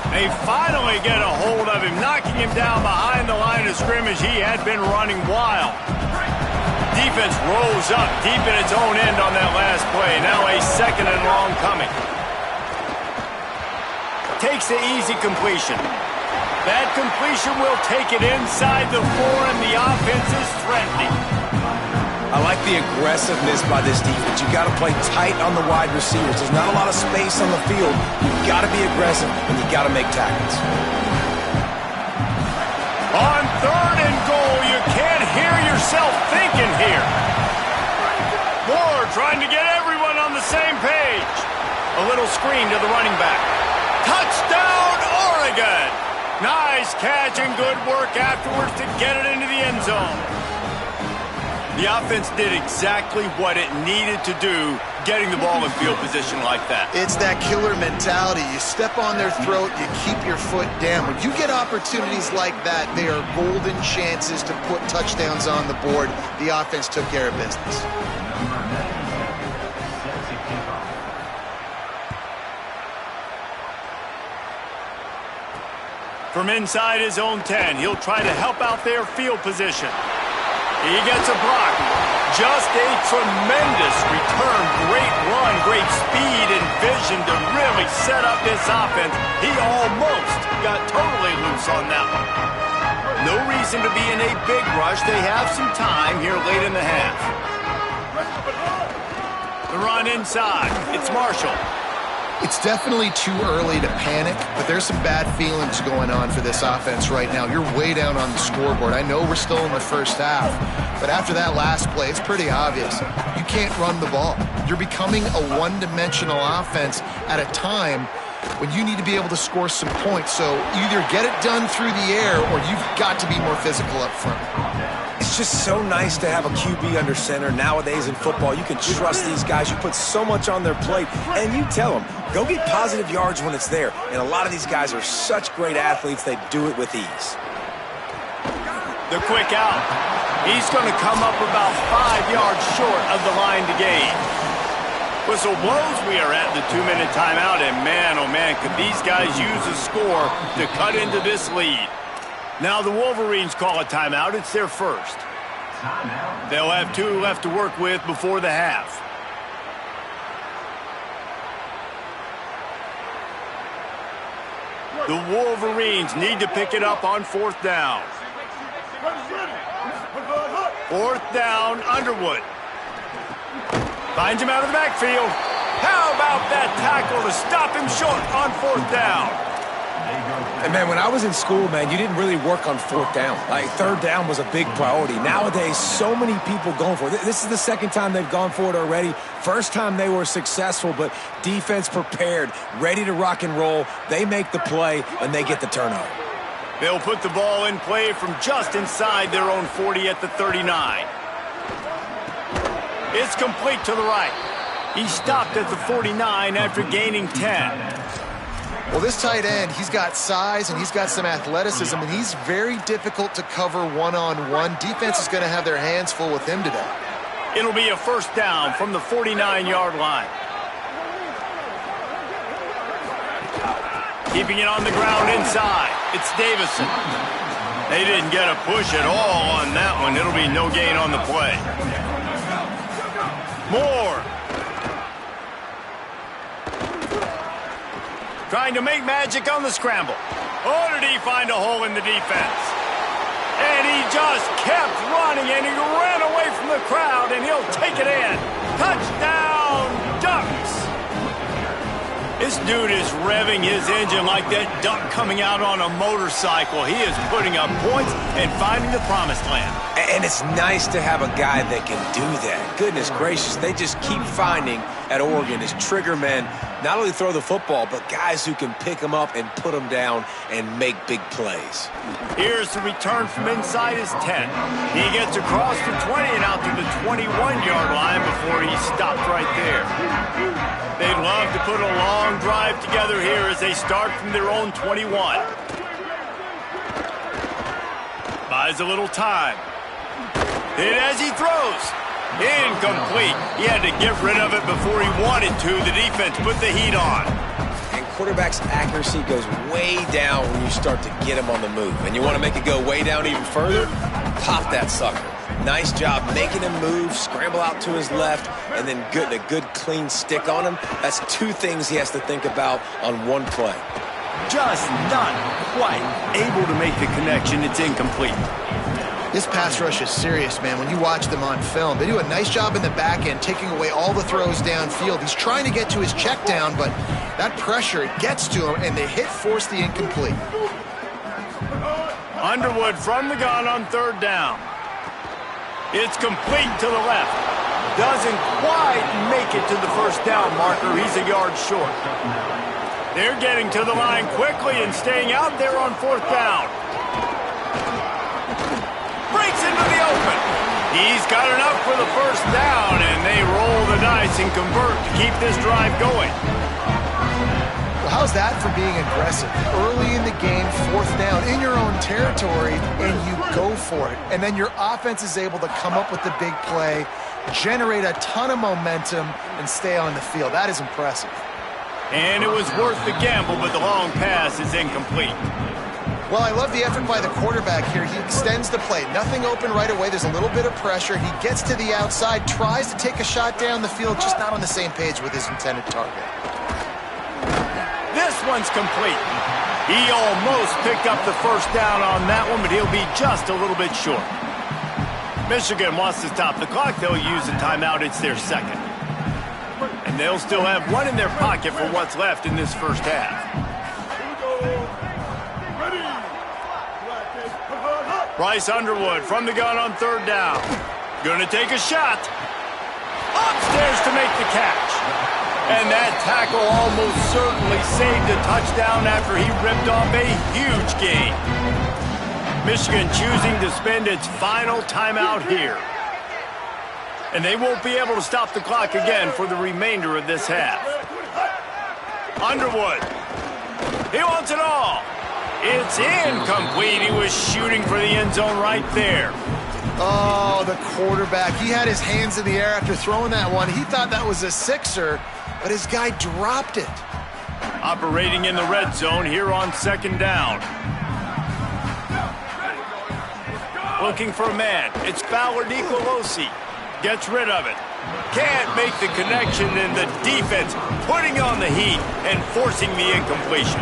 They finally get a hold of him, knocking him down behind the line of scrimmage. He had been running wild. Defense rolls up deep in its own end on that last play. Now a second and long coming. Takes the easy completion. That completion will take it inside the 4, and the offense is threatening. I like the aggressiveness by this defense. You've got to play tight on the wide receivers. There's not a lot of space on the field. You've got to be aggressive, and you've got to make tackles. On 3rd and goal, you can't hear yourself thinking here. Moore trying to get everyone on the same page. A little screen to the running back. Touchdown, Oregon! Nice catch and good work afterwards to get it into the end zone. The offense did exactly what it needed to do, getting the ball in field position like that. It's that killer mentality. You step on their throat, you keep your foot down. When you get opportunities like that, they are golden chances to put touchdowns on the board. The offense took care of business. From inside his own 10, he'll try to help out their field position. He gets a block. Just a tremendous return. Great run, great speed and vision to really set up this offense. He almost got totally loose on that one. No reason to be in a big rush. They have some time here late in the half. The run inside. It's Marshall. It's definitely too early to panic, but there's some bad feelings going on for this offense right now. You're way down on the scoreboard. I know we're still in the first half, but after that last play, it's pretty obvious. You can't run the ball. You're becoming a one-dimensional offense at a time when you need to be able to score some points. So either get it done through the air or you've got to be more physical up front. It's just so nice to have a QB under center. Nowadays in football, you can trust these guys. You put so much on their plate, and you tell them, go get positive yards when it's there. And a lot of these guys are such great athletes, they do it with ease. The quick out. He's going to come up about 5 yards short of the line to gain. Whistle blows, we are at the 2-minute timeout, and man, oh man, could these guys use a score to cut into this lead. Now the Wolverines call a timeout. It's their first. They'll have 2 left to work with before the half. The Wolverines need to pick it up on 4th down. 4th down, Underwood. Finds him out of the backfield. How about that tackle to stop him short on 4th down? And man, when I was in school, man, you didn't really work on 4th down. Like 3rd down was a big priority. Nowadays, so many people going for it. This is the second time they've gone for it already. First time they were successful, but defense prepared, ready to rock and roll. They make the play, and they get the turnover. They'll put the ball in play from just inside their own 40 at the 39. It's complete to the right. He stopped at the 49 after gaining 10. Well, this tight end, he's got size and he's got some athleticism, and he's very difficult to cover one-on-one. Defense is going to have their hands full with him today. It'll be a first down from the 49-yard line. Keeping it on the ground inside. It's Davison. They didn't get a push at all on that one. It'll be no gain on the play. Moore. Trying to make magic on the scramble. Oh, did he find a hole in the defense? And he just kept running, and he ran away from the crowd, and he'll take it in. Touchdown, Ducks! This dude is revving his engine like that duck coming out on a motorcycle. He is putting up points and finding the promised land. And it's nice to have a guy that can do that. Goodness gracious, they just keep finding at Oregon is trigger men, not only throw the football, but guys who can pick them up and put them down and make big plays. Here's the return from inside his 10. He gets across the 20 and out to the 21-yard line before he stopped right there. They'd love to put a long drive together here as they start from their own 21. Buys a little time. Hit as he throws. Incomplete. He had to get rid of it before he wanted to. The defense put the heat on. And quarterback's accuracy goes way down when you start to get him on the move. And you want to make it go way down even further? pop that sucker. Nice job making him move, scramble out to his left, and then getting a good clean stick on him. That's two things he has to think about on one play. Just not quite able to make the connection. It's incomplete. This pass rush is serious, man. When you watch them on film, they do a nice job in the back end, taking away all the throws downfield. He's trying to get to his check down, but that pressure, it gets to him, and they force the incomplete. Underwood from the gun on third down. It's complete to the left. Doesn't quite make it to the first down marker. He's a yard short. They're getting to the line quickly and staying out there on fourth down. Breaks into the open. He's got enough for the first down, and they roll the dice and convert to keep this drive going. Well, how's that for being aggressive? Early in the game, fourth down, in your own territory, and you go for it. And then your offense is able to come up with the big play, generate a ton of momentum, and stay on the field. That is impressive. And it was worth the gamble, but the long pass is incomplete. Well, I love the effort by the quarterback here. He extends the play. Nothing open right away. There's a little bit of pressure. He gets to the outside, tries to take a shot down the field, just not on the same page with his intended target. This one's complete. He almost picked up the first down on that one, but he'll be just a little bit short. Michigan wants to stop the clock. They'll use a timeout. It's their second. And they'll still have one in their pocket for what's left in this first half. Bryce Underwood from the gun on third down. Gonna take a shot. Upstairs to make the catch. And that tackle almost certainly saved a touchdown after he ripped off a huge gain. Michigan choosing to spend its final timeout here. And they won't be able to stop the clock again for the remainder of this half. Underwood. He wants it all. It's incomplete. He was shooting for the end zone right there. Oh, the quarterback. He had his hands in the air after throwing that one. He thought that was a sixer, but his guy dropped it. Operating in the red zone here on second down. Looking for a man. It's Fowler Nicolosi. Gets rid of it. Can't make the connection, and the defense putting on the heat and forcing the incompletion.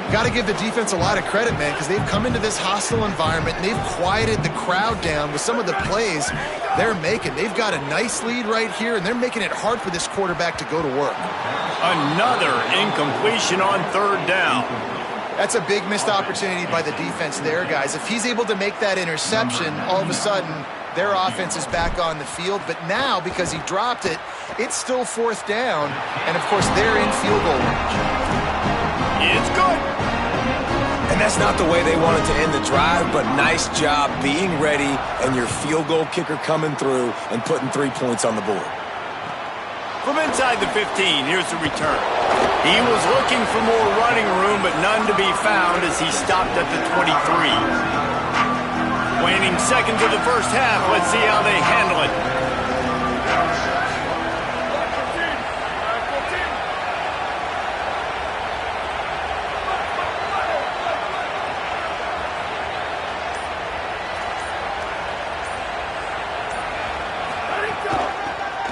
Got to give the defense a lot of credit, man, because they've come into this hostile environment and they've quieted the crowd down with some of the plays they're making. They've got a nice lead right here, and they're making it hard for this quarterback to go to work. Another incompletion on third down. That's a big missed opportunity by the defense there, guys. If he's able to make that interception, all of a sudden their offense is back on the field. But now, because he dropped it, it's still fourth down, and of course they're in field goal range. It's good. And that's not the way they wanted to end the drive, but nice job being ready and your field goal kicker coming through and putting 3 points on the board. From inside the 15, here's the return. He was looking for more running room, but none to be found as he stopped at the 23. Waning seconds of the first half. Let's see how they handle it.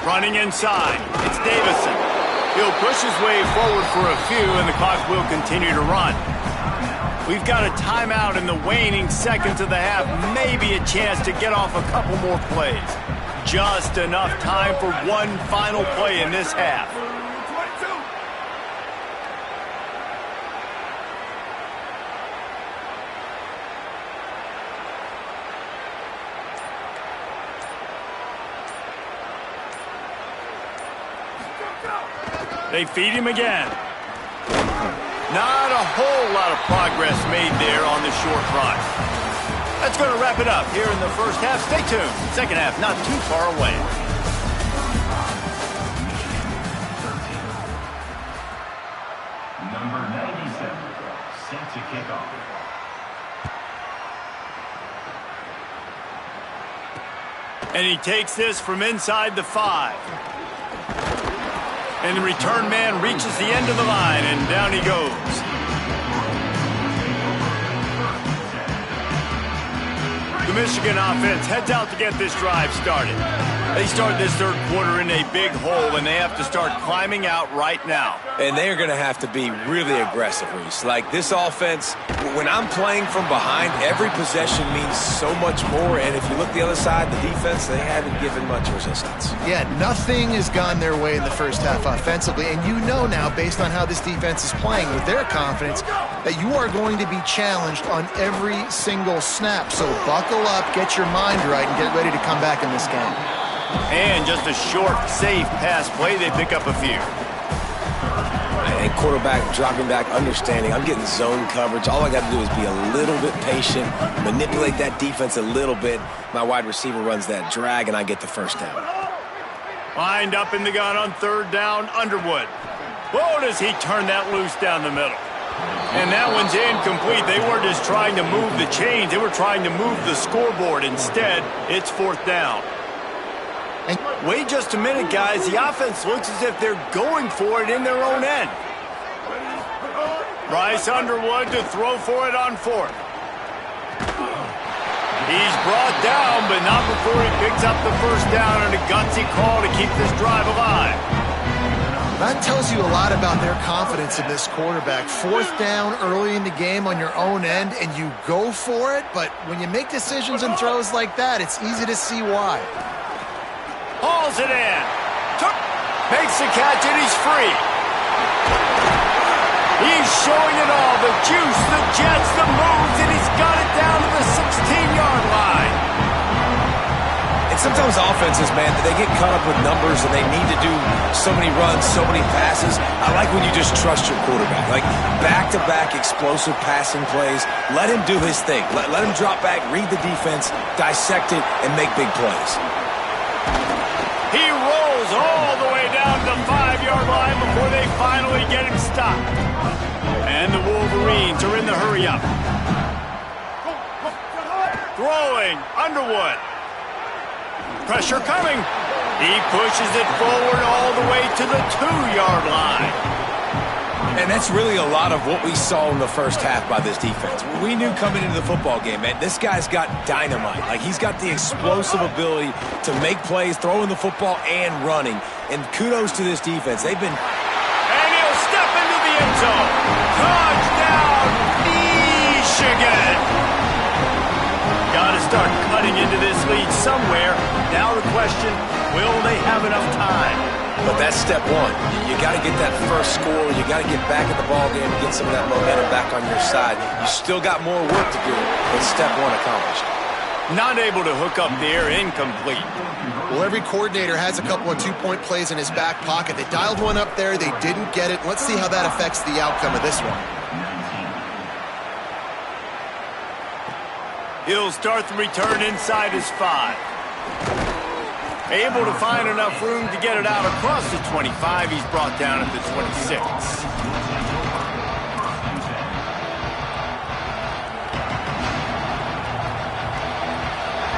Running inside, it's Davison. He'll push his way forward for a few, and the clock will continue to run. We've got a timeout in the waning seconds of the half, maybe a chance to get off a couple more plays. Just enough time for one final play in this half. They feed him again. Not a whole lot of progress made there on the short run. That's going to wrap it up here in the first half. Stay tuned. Second half not too far away. Number 97, set to kick off. And he takes this from inside the 5. And the return man reaches the end of the line, and down he goes. The Michigan offense heads out to get this drive started. They start this third quarter in a big hole, and they have to start climbing out right now. And they are going to have to be really aggressive, Reese. Like, this offense, when I'm playing from behind, every possession means so much more. And if you look the other side, the defense, they haven't given much resistance. Yeah, nothing has gone their way in the first half offensively. And you know now, based on how this defense is playing with their confidence, that you are going to be challenged on every single snap. So buckle up, get your mind right, and get ready to come back in this game. And just a short, safe pass play, they pick up a few. And quarterback dropping back, understanding, I'm getting zone coverage. All I got to do is be a little bit patient, manipulate that defense a little bit. My wide receiver runs that drag, and I get the first down. Lined up in the gun on third down, Underwood. Whoa, does he turn that loose down the middle. And that one's incomplete. They weren't just trying to move the chains. They were trying to move the scoreboard. Instead, it's fourth down. Wait just a minute, guys. The offense looks as if they're going for it in their own end. Bryce Underwood to throw for it on fourth. He's brought down, but not before he picks up the first down and a gutsy call to keep this drive alive. That tells you a lot about their confidence in this quarterback. Fourth down early in the game on your own end, and you go for it, but when you make decisions and throws like that, it's easy to see why. Hauls it in. Makes the catch, and he's free. He's showing it all. The juice, the jets, the moves, and he's got it down to the 16-yard line. And sometimes offenses, man, they get caught up with numbers and they need to do so many runs, so many passes. I like when you just trust your quarterback. Like back-to-back explosive passing plays. Let him do his thing. Let him drop back, read the defense, dissect it, and make big plays. He rolls all the way down to the 5-yard line before they finally get him stopped. And the Wolverines are in the hurry-up. Throwing, Underwood. Pressure coming. He pushes it forward all the way to the 2-yard line. And that's really a lot of what we saw in the first half by this defense. We knew coming into the football game, man, this guy's got dynamite. Like, he's got the explosive ability to make plays, throwing the football and running. And kudos to this defense. They've been... And he'll step into the end zone. Touchdown, Michigan. Got to start cutting into this lead somewhere. Now the question, will they have enough time? But that's step one. You got to get that first score. You got to get back in the ball game and get some of that momentum back on your side. You still got more work to do, but step one accomplished. Not able to hook up there, incomplete. Well, every coordinator has a couple of two-point plays in his back pocket. They dialed one up there. They didn't get it. Let's see how that affects the outcome of this one. He'll start the return inside his 5. Able to find enough room to get it out across the 25. He's brought down at the 26.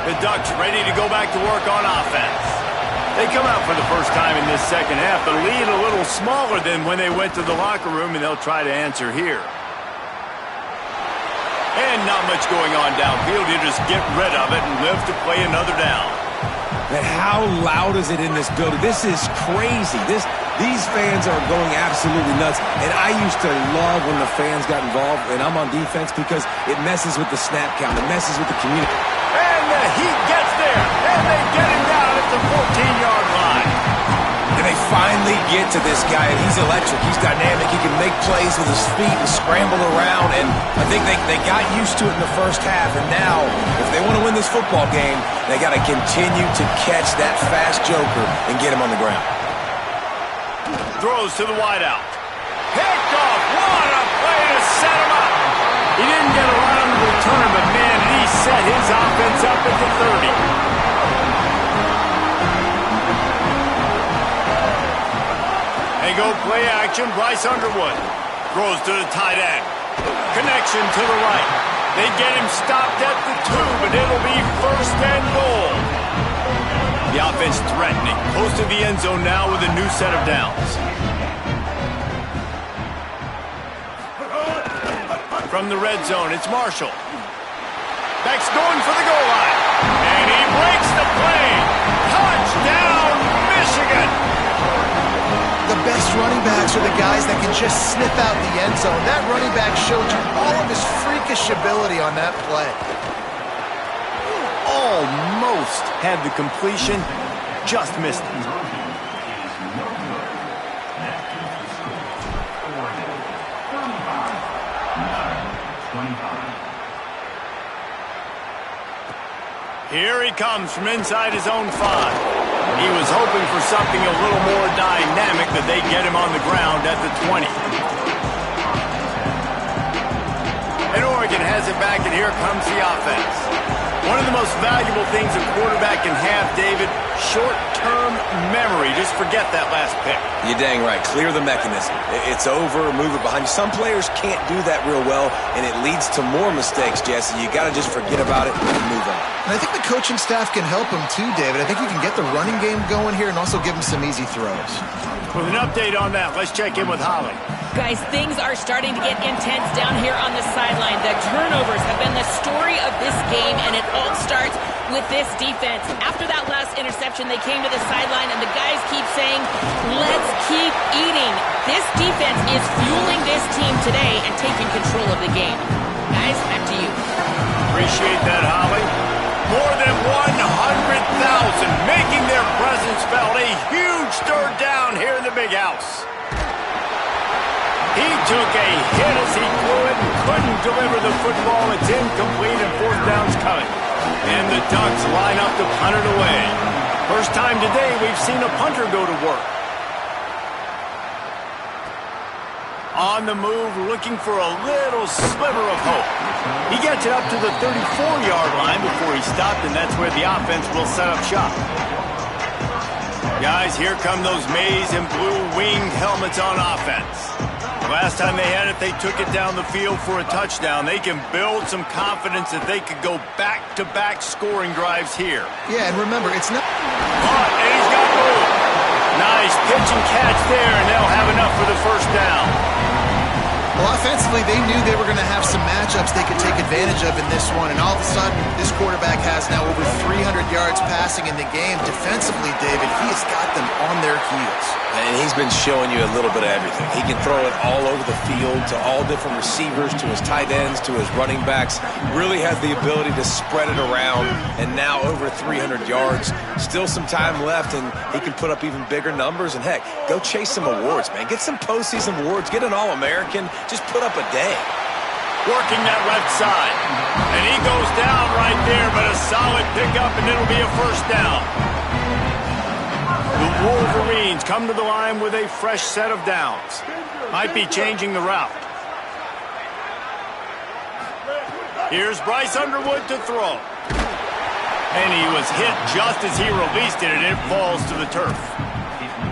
The Ducks ready to go back to work on offense. They come out for the first time in this second half. The lead a little smaller than when they went to the locker room, and they'll try to answer here. And not much going on downfield. You just get rid of it and live to play another down. Man, how loud is it in this building? This is crazy. These fans are going absolutely nuts. And I used to love when the fans got involved, and I'm on defense, because it messes with the snap count. It messes with the community. And the Heat gets there, and they get him down at the 14-yard line. And they finally get to this guy, and he's electric. He's dynamic. He can make plays with his feet and scramble around. And I think they got used to it in the first half. And now, if they want to win this football game, they got to continue to catch that fast joker and get him on the ground. Throws to the wideout. Picked off. What a play to set him up. He didn't get around the return, but man, he set his offense up at the 30. They go play action. Bryce Underwood throws to the tight end. Connection to the right. They get him stopped at the 2, but it'll be first and goal. The offense threatening. Close to the end zone now with a new set of downs. From the red zone, it's Marshall. Halfback's going for the goal line. And he breaks the play. Touchdown, Michigan! The best running backs are the guys that can just snip out the end zone. That running back showed you all of his freakish ability on that play. Almost had the completion, just missed it. Here he comes from inside his own 5. He was hoping for something a little more dynamic, that they get him on the ground at the 20. And Oregon has it back, and here comes the offense. One of the most valuable things a quarterback can have, David, short-term memory. Just forget that last pick. You're dang right. Clear the mechanism. It's over, move it behind you. Some players can't do that real well, and it leads to more mistakes, Jesse. You got to just forget about it and move on. And I think the coaching staff can help him too, David. I think you can get the running game going here and also give him some easy throws. With an update on that, let's check in with Holly. Guys, things are starting to get intense down here on the sideline. The turnovers have been the story of this game, and it all starts with this defense. After that last interception, they came to the sideline, and the guys keep saying, let's keep eating. This defense is fueling this team today and taking control of the game. Guys, back to you. Appreciate that, Holly. More than 100,000 making their presence felt. A huge third down here in the big house. He took a hit as he threw it and couldn't deliver the football. It's incomplete and fourth down's coming. And the Ducks line up to punt it away. First time today we've seen a punter go to work. On the move, looking for a little sliver of hope. He gets it up to the 34-yard line before he stopped, and that's where the offense will set up shop. Guys, here come those maize and blue winged helmets on offense. Last time they had it, they took it down the field for a touchdown. They can build some confidence that they could go back-to-back scoring drives here. Yeah, and remember, it's not... And he's got room. Nice pitch and catch there, and they'll have enough for the first down. Well, offensively, they knew they were going to have some matchups they could take advantage of in this one, and all of a sudden, this quarterback has now over 300 yards passing in the game. Defensively, David, he has got them on their heels. And he's been showing you a little bit of everything. He can throw it all over the field to all different receivers, to his tight ends, to his running backs. Really has the ability to spread it around, and now over 300 yards. Still some time left, and he can put up even bigger numbers. And heck, go chase some awards, man. Get some postseason awards. Get an All-American. Just put up a day. Working that left side. And he goes down right there, but a solid pickup, and it'll be a first down. The Wolverines come to the line with a fresh set of downs. Might be changing the route. Here's Bryce Underwood to throw. And he was hit just as he released it, and it falls to the turf.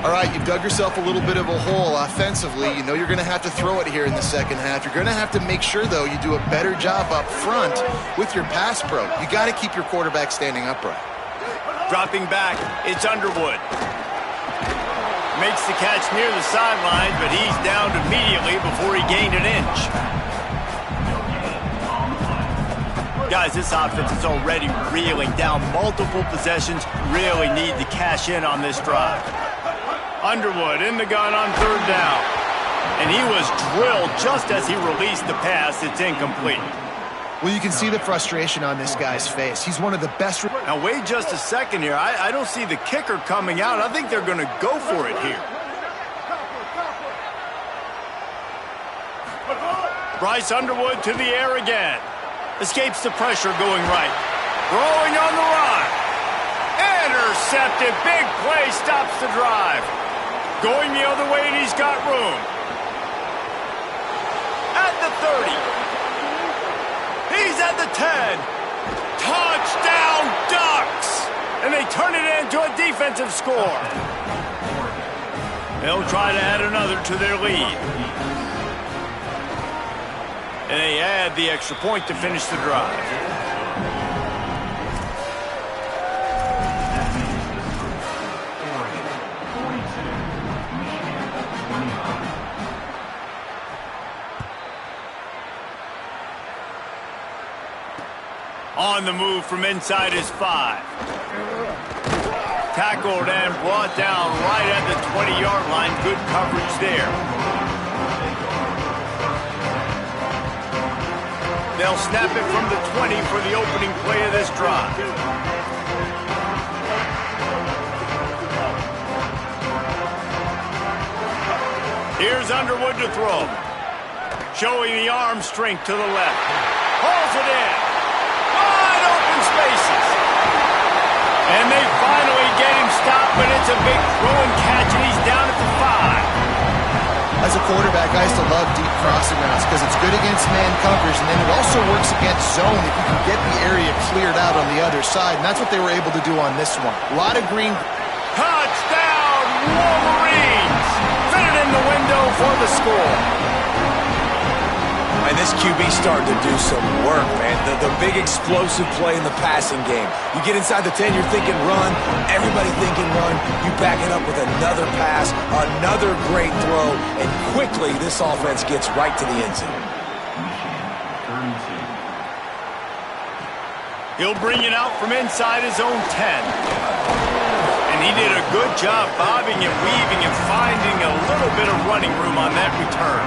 All right, you've dug yourself a little bit of a hole offensively. You know you're going to have to throw it here in the second half. You're going to have to make sure, though, you do a better job up front with your pass pro. You got to keep your quarterback standing upright. Dropping back, it's Underwood. Makes the catch near the sideline, but he's down immediately before he gained an inch. Guys, this offense is already reeling down multiple possessions. Really need to cash in on this drive. Underwood in the gun on third down. And he was drilled just as he released the pass. It's incomplete. Well, you can see the frustration on this guy's face. He's one of the best... Now, wait just a second here. I don't see the kicker coming out. I think they're going to go for it here. Bryce Underwood to the air again. Escapes the pressure going right. Throwing on the run. Intercepted. Big play stops the drive. Going the other way, and he's got room. At the 30. He's at the 10. Touchdown, Ducks! And they turn it into a defensive score. They'll try to add another to their lead. And they add the extra point to finish the drive. On the move from inside his 5. Tackled and brought down right at the 20-yard line. Good coverage there. They'll snap it from the 20 for the opening play of this drive. Here's Underwood to throw. Showing the arm strength to the left. Pulls it in. Wide open spaces. And they finally get him stopped, but it's a big throw and catch, and he's down at the 5. As a quarterback, I used to love deep crossing routes because it's good against man coverage, and then it also works against zone if you can get the area cleared out on the other side, and that's what they were able to do on this one. A lot of green. Touchdown, Wolverines! Fitted in the window for the score. And this QB starting to do some work, man. The big explosive play in the passing game. You get inside the 10, you're thinking run. Everybody thinking run. You back it up with another pass, another great throw, and quickly this offense gets right to the end zone. He'll bring it out from inside his own 10. And he did a good job bobbing and weaving and finding a little bit of running room on that return.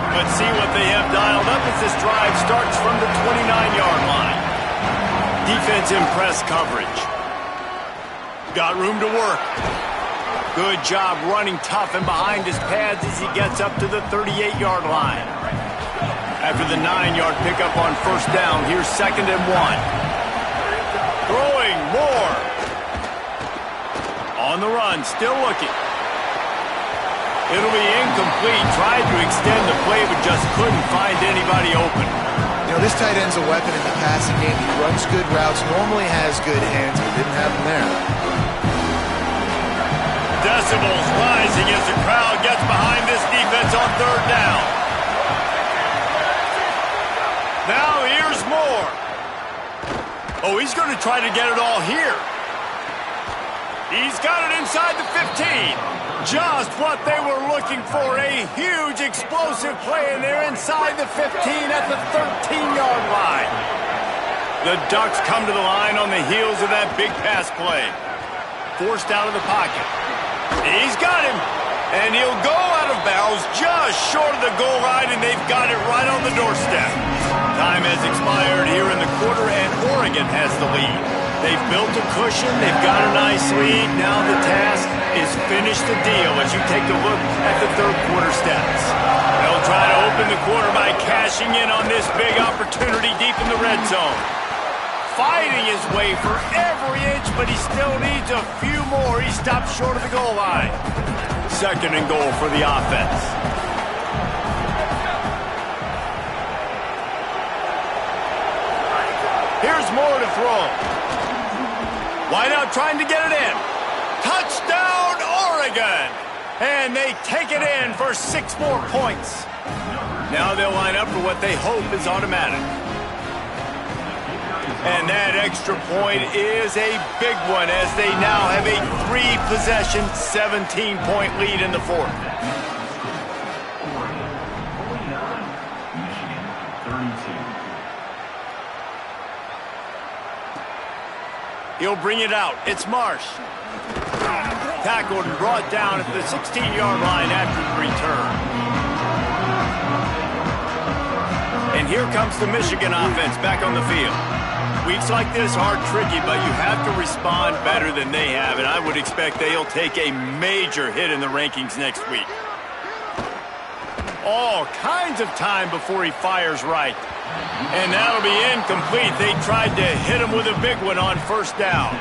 But see what they have dialed up as this drive starts from the 29-yard line. Defense in press coverage. Got room to work. Good job running tough and behind his pads as he gets up to the 38-yard line. After the 9-yard pickup on first down, here's 2nd and 1. Throwing more. On the run, still looking. It'll be incomplete. Tried to extend the play, but just couldn't find anybody open. You know, this tight end's a weapon in the passing game. He runs good routes, normally has good hands, but didn't have them there. Decibels rising as the crowd gets behind this defense on 3rd down. Now here's more. Oh, he's going to try to get it all here. He's got it inside the 15. Just what they were looking for, a huge explosive play, and they're inside the 15 at the 13-yard line. The Ducks come to the line on the heels of that big pass play. Forced out of the pocket. He's got him, and he'll go out of bounds just short of the goal line, and they've got it right on the doorstep. Time has expired here in the quarter, and Oregon has the lead. They've built a cushion. They've got a nice lead. Now the task is finish the deal as you take a look at the 3rd quarter stats. They'll try to open the quarter by cashing in on this big opportunity deep in the red zone. Fighting his way for every inch, but he still needs a few more. He stopped short of the goal line. 2nd and goal for the offense. Here's more to throw. Wideout trying to get it in. Touchdown, Oregon! And they take it in for 6 more points. Now they'll line up for what they hope is automatic. And that extra point is a big one as they now have a 3-possession, 17-point lead in the 4th. He'll bring it out. It's Marsh. Tackled and brought down at the 16-yard line after the return. And here comes the Michigan offense back on the field. Weeks like this are tricky, but you have to respond better than they have, and I would expect they'll take a major hit in the rankings next week. All kinds of time before he fires right. And that'll be incomplete. They tried to hit him with a big one on first down.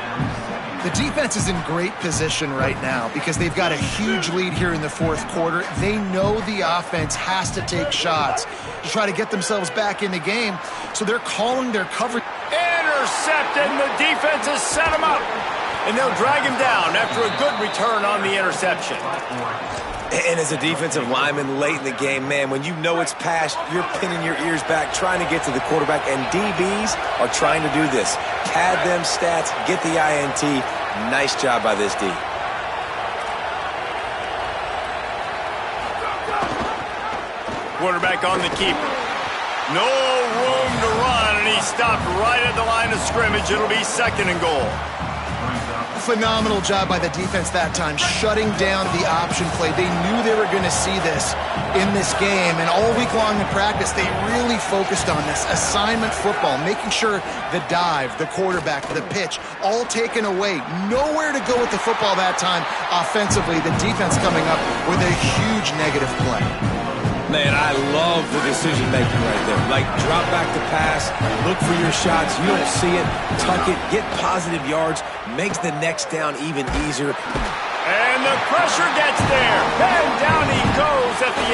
The defense is in great position right now because they've got a huge lead here in the 4th quarter. They know the offense has to take shots to try to get themselves back in the game, so they're calling their coverage. Intercepted, and the defense has set him up. And they'll drag him down after a good return on the interception. And as a defensive lineman late in the game, man, when you know it's past, you're pinning your ears back, trying to get to the quarterback, and DBs are trying to do this. Pad them stats, get the INT. Nice job by this D. Quarterback on the keeper. No room to run, and he stopped right at the line of scrimmage. It'll be 2nd and goal. Phenomenal job by the defense that time, shutting down the option play. They knew they were going to see this in this game, and all week long in practice, they really focused on this assignment football, making sure the dive, the quarterback, the pitch, all taken away. Nowhere to go with the football that time offensively. The defense coming up with a huge negative play. Man, I love the decision-making right there. Like, drop back to pass, look for your shots. You don't see it, tuck it, get positive yards, makes the next down even easier. And the pressure gets there. And down he goes at the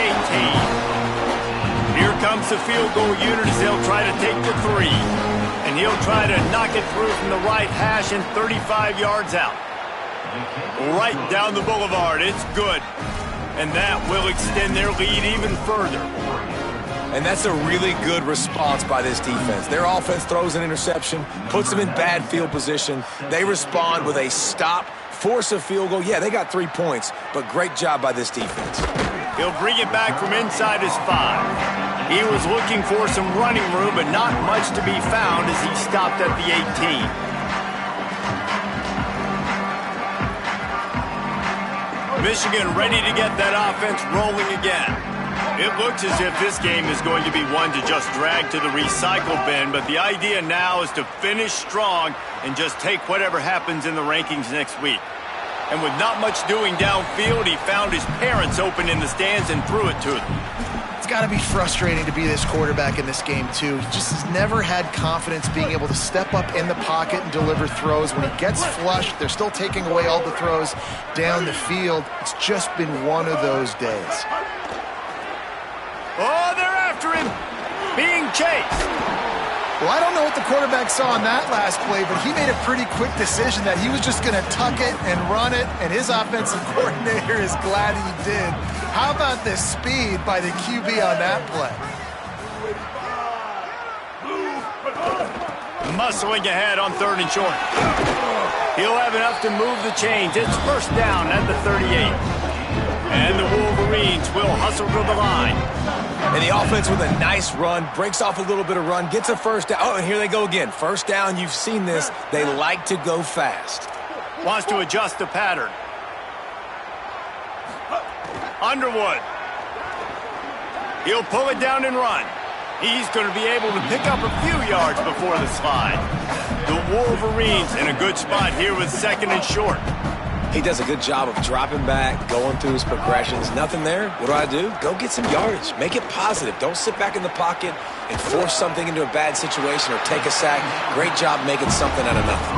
18. Here comes the field goal unit as they'll try to take the 3. And he'll try to knock it through from the right hash and 35 yards out. Right down the boulevard. It's good. And that will extend their lead even further. And that's a really good response by this defense. Their offense throws an interception, puts them in bad field position. They respond with a stop, force a field goal. Yeah, they got 3 points, but great job by this defense. He'll bring it back from inside his 5. He was looking for some running room, but not much to be found as he stopped at the 18. Michigan ready to get that offense rolling again. It looks as if this game is going to be one to just drag to the recycle bin, but the idea now is to finish strong and just take whatever happens in the rankings next week. And with not much doing downfield, he found his parents open in the stands and threw it to them. It's got to be frustrating to be this quarterback in this game, too. He just has never had confidence being able to step up in the pocket and deliver throws. When he gets flushed, they're still taking away all the throws down the field. It's just been one of those days. Oh, they're after him. Being chased. Well, I don't know what the quarterback saw on that last play, but he made a pretty quick decision that he was just going to tuck it and run it, and his offensive coordinator is glad he did. How about the speed by the QB on that play? Muscling ahead on 3rd and short. He'll have enough to move the chains. It's 1st down at the 38. And the Wolverines will hustle to the line. And the offense with a nice run, breaks off a little bit of run, gets a 1st down. Oh, and here they go again. 1st down, you've seen this. They like to go fast. Wants to adjust the pattern. Underwood. He'll pull it down and run. He's going to be able to pick up a few yards before the slide. The Wolverines in a good spot here with 2nd and short. He does a good job of dropping back, going through his progressions. Nothing there. What do? Go get some yardage. Make it positive. Don't sit back in the pocket and force something into a bad situation or take a sack. Great job making something out of nothing.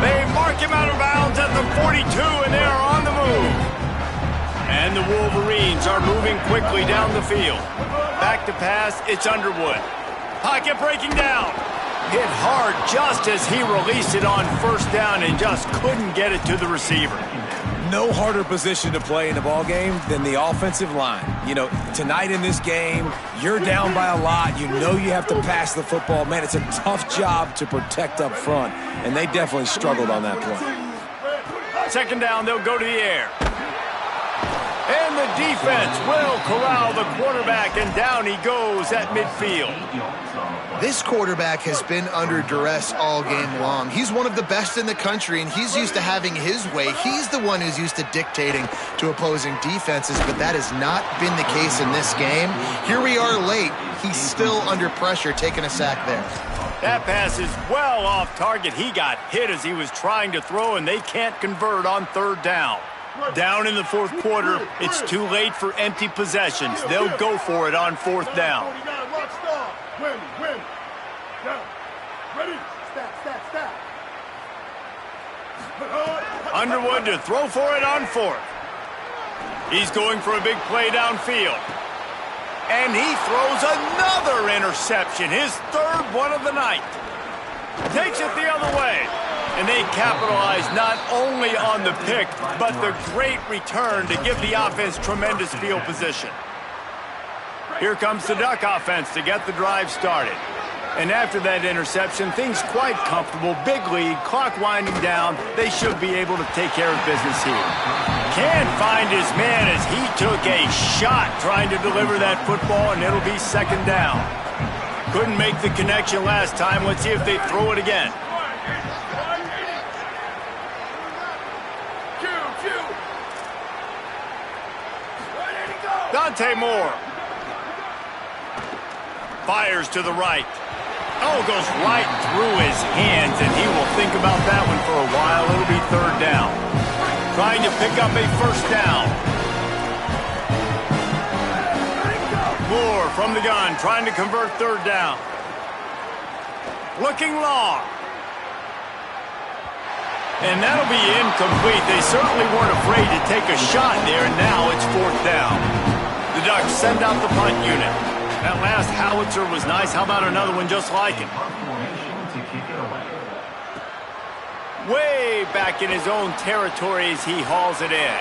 They mark him out of bounds at the 42, and they are on the move. And the Wolverines are moving quickly down the field. Back to pass, it's Underwood. Pocket breaking down. Hit hard just as he released it on 1st down and just couldn't get it to the receiver. No harder position to play in a ball game than the offensive line. You know, tonight in this game, you're down by a lot. You know you have to pass the football. Man, it's a tough job to protect up front, and they definitely struggled on that play. 2nd down, they'll go to the air. And the defense will corral the quarterback, and down he goes at midfield. This quarterback has been under duress all game long. He's one of the best in the country, and he's used to having his way. He's the one who's used to dictating to opposing defenses, but that has not been the case in this game. Here we are late. He's still under pressure, taking a sack there. That pass is well off target. He got hit as he was trying to throw, and they can't convert on 3rd down. Down in the 4th quarter, it's too late for empty possessions. They'll go for it on 4th down. Underwood to throw for it on 4th. He's going for a big play downfield. And he throws another interception, his 3rd one of the night. Takes it the other way. And they capitalize not only on the pick, but the great return to give the offense tremendous field position. Here comes the Duck offense to get the drive started. And after that interception, things quite comfortable. Big lead, clock winding down. They should be able to take care of business here. Can't find his man as he took a shot trying to deliver that football, and it'll be second down. Couldn't make the connection last time. Let's see if they throw it again. Dante Moore. Fires to the right. Oh, goes right through his hands, and he will think about that one for a while. It'll be third down. Trying to pick up a first down. Moore from the gun, trying to convert third down. Looking long. And that'll be incomplete. They certainly weren't afraid to take a shot there, and now it's fourth down. The Ducks send out the punt unit. That last howitzer was nice. How about another one just like it? Way back in his own territory as he hauls it in.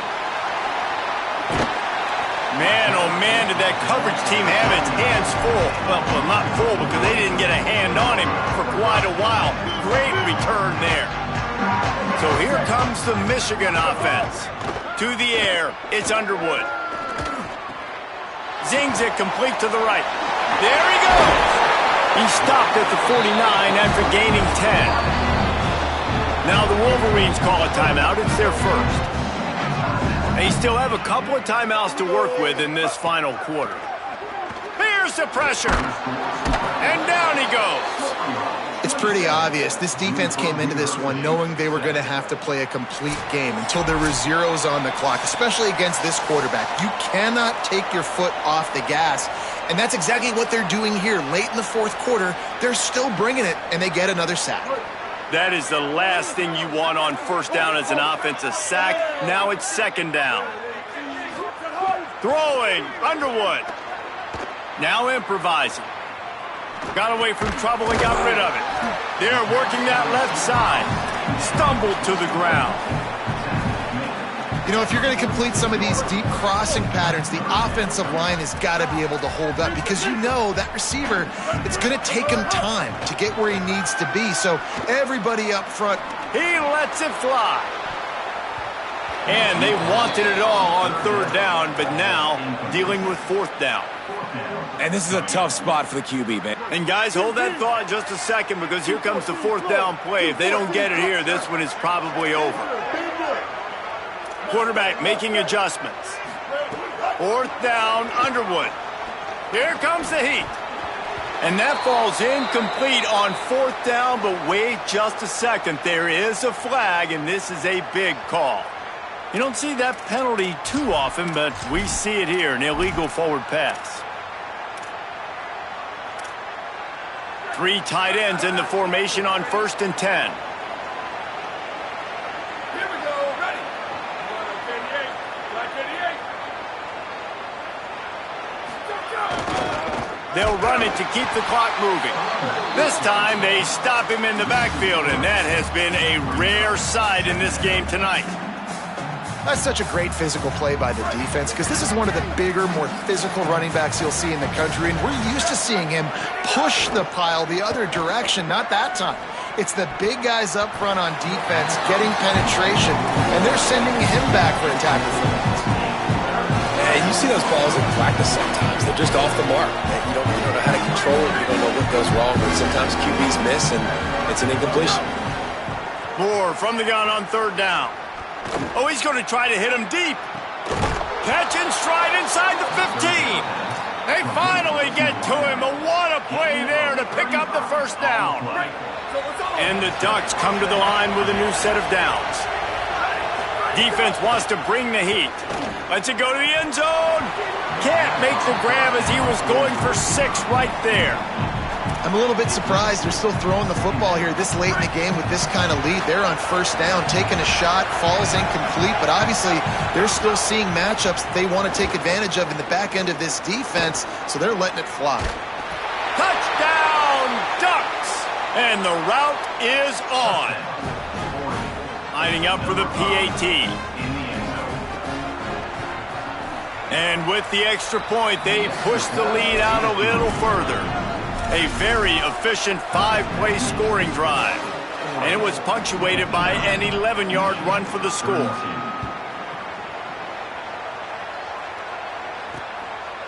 Man, oh man, did that coverage team have its hands full. Well, not full because they didn't get a hand on him for quite a while. Great return there. So here comes the Michigan offense. To the air, it's Underwood. Zings it complete to the right. There he goes. He stopped at the 49 after gaining 10. Now the Wolverines call a timeout. It's their first. They still have a couple of timeouts to work with in this final quarter. Here's the pressure. And down he goes. It's pretty obvious. This defense came into this one knowing they were going to have to play a complete game until there were zeros on the clock, especially against this quarterback. You cannot take your foot off the gas, and that's exactly what they're doing here. Late in the fourth quarter, they're still bringing it, and they get another sack. That is the last thing you want on first down as an offensive sack. Now it's second down. Throwing, Underwood. Now improvising. Got away from trouble and got rid of it. They're working that left side. Stumbled to the ground. You know, if you're going to complete some of these deep crossing patterns, the offensive line has got to be able to hold up because you know that receiver, it's going to take him time to get where he needs to be. So everybody up front. He lets it fly. And they wanted it all on third down, but now dealing with fourth down. And this is a tough spot for the QB, man. And guys, hold that thought just a second because here comes the fourth down play. If they don't get it here, this one is probably over. Quarterback making adjustments. Fourth down, Underwood. Here comes the heat. And that falls incomplete on fourth down, but wait just a second. There is a flag, and this is a big call. You don't see that penalty too often, but we see it here, an illegal forward pass. Three tight ends in the formation on 1st and 10. Here we go, ready. 38, They'll run it to keep the clock moving. This time they stop him in the backfield, and that has been a rare sight in this game tonight. That's such a great physical play by the defense because this is one of the bigger, more physical running backs you'll see in the country, and we're used to seeing him push the pile the other direction, not that time. It's the big guys up front on defense getting penetration, and they're sending him back for a tackle for that. Yeah, you see those balls in practice sometimes. They're just off the mark. You don't know how to control it. You don't know what goes wrong, but sometimes QBs miss, and it's an incompletion. Moore from the gun on third down. Oh, he's going to try to hit him deep. Catch and stride inside the 15. They finally get to him. But what a play there to pick up the first down. And the Ducks come to the line with a new set of downs. Defense wants to bring the heat. Lets it go to the end zone. Can't make the grab as he was going for 6 right there. I'm a little bit surprised they're still throwing the football here this late in the game with this kind of lead. They're on first down, taking a shot, falls incomplete, but obviously they're still seeing matchups that they want to take advantage of in the back end of this defense, so they're letting it fly. Touchdown, Ducks! And the route is on. Lining up for the PAT. And with the extra point, they push the lead out a little further. A very efficient 5-play scoring drive. And it was punctuated by an 11-yard run for the score.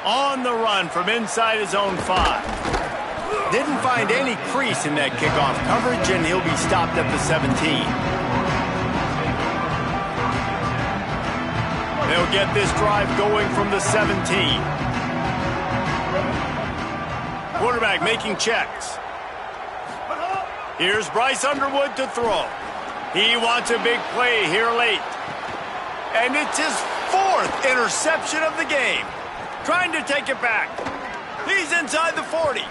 On the run from inside his own 5. Didn't find any crease in that kickoff coverage, and he'll be stopped at the 17. They'll get this drive going from the 17. Quarterback making checks. Here's Bryce Underwood to throw. He wants a big play here late. And it's his 4th interception of the game. Trying to take it back. He's inside the 40.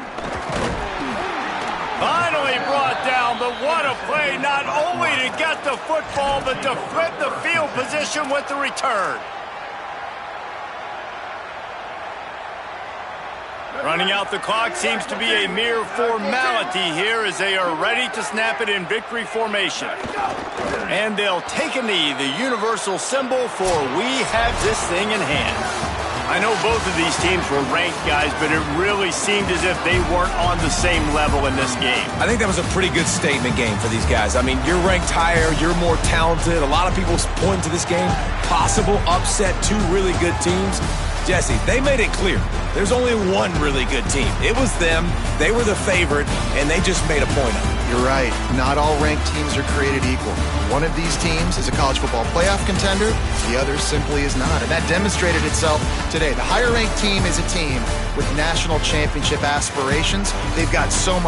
Finally brought down, but what a play, not only to get the football, but to flip the field position with the return. Running out the clock seems to be a mere formality here as they are ready to snap it in victory formation. And they'll take a knee, the universal symbol for we have this thing in hand. I know both of these teams were ranked, guys, but it really seemed as if they weren't on the same level in this game. I think that was a pretty good statement game for these guys. I mean, you're ranked higher, you're more talented. A lot of people point to this game, possible upset, 2 really good teams. Jesse, they made it clear. There's only one really good team. It was them. They were the favorite, and they just made a point of it. You're right. Not all ranked teams are created equal. One of these teams is a college football playoff contender. The other simply is not. And that demonstrated itself today. The higher ranked team is a team with national championship aspirations. They've got so much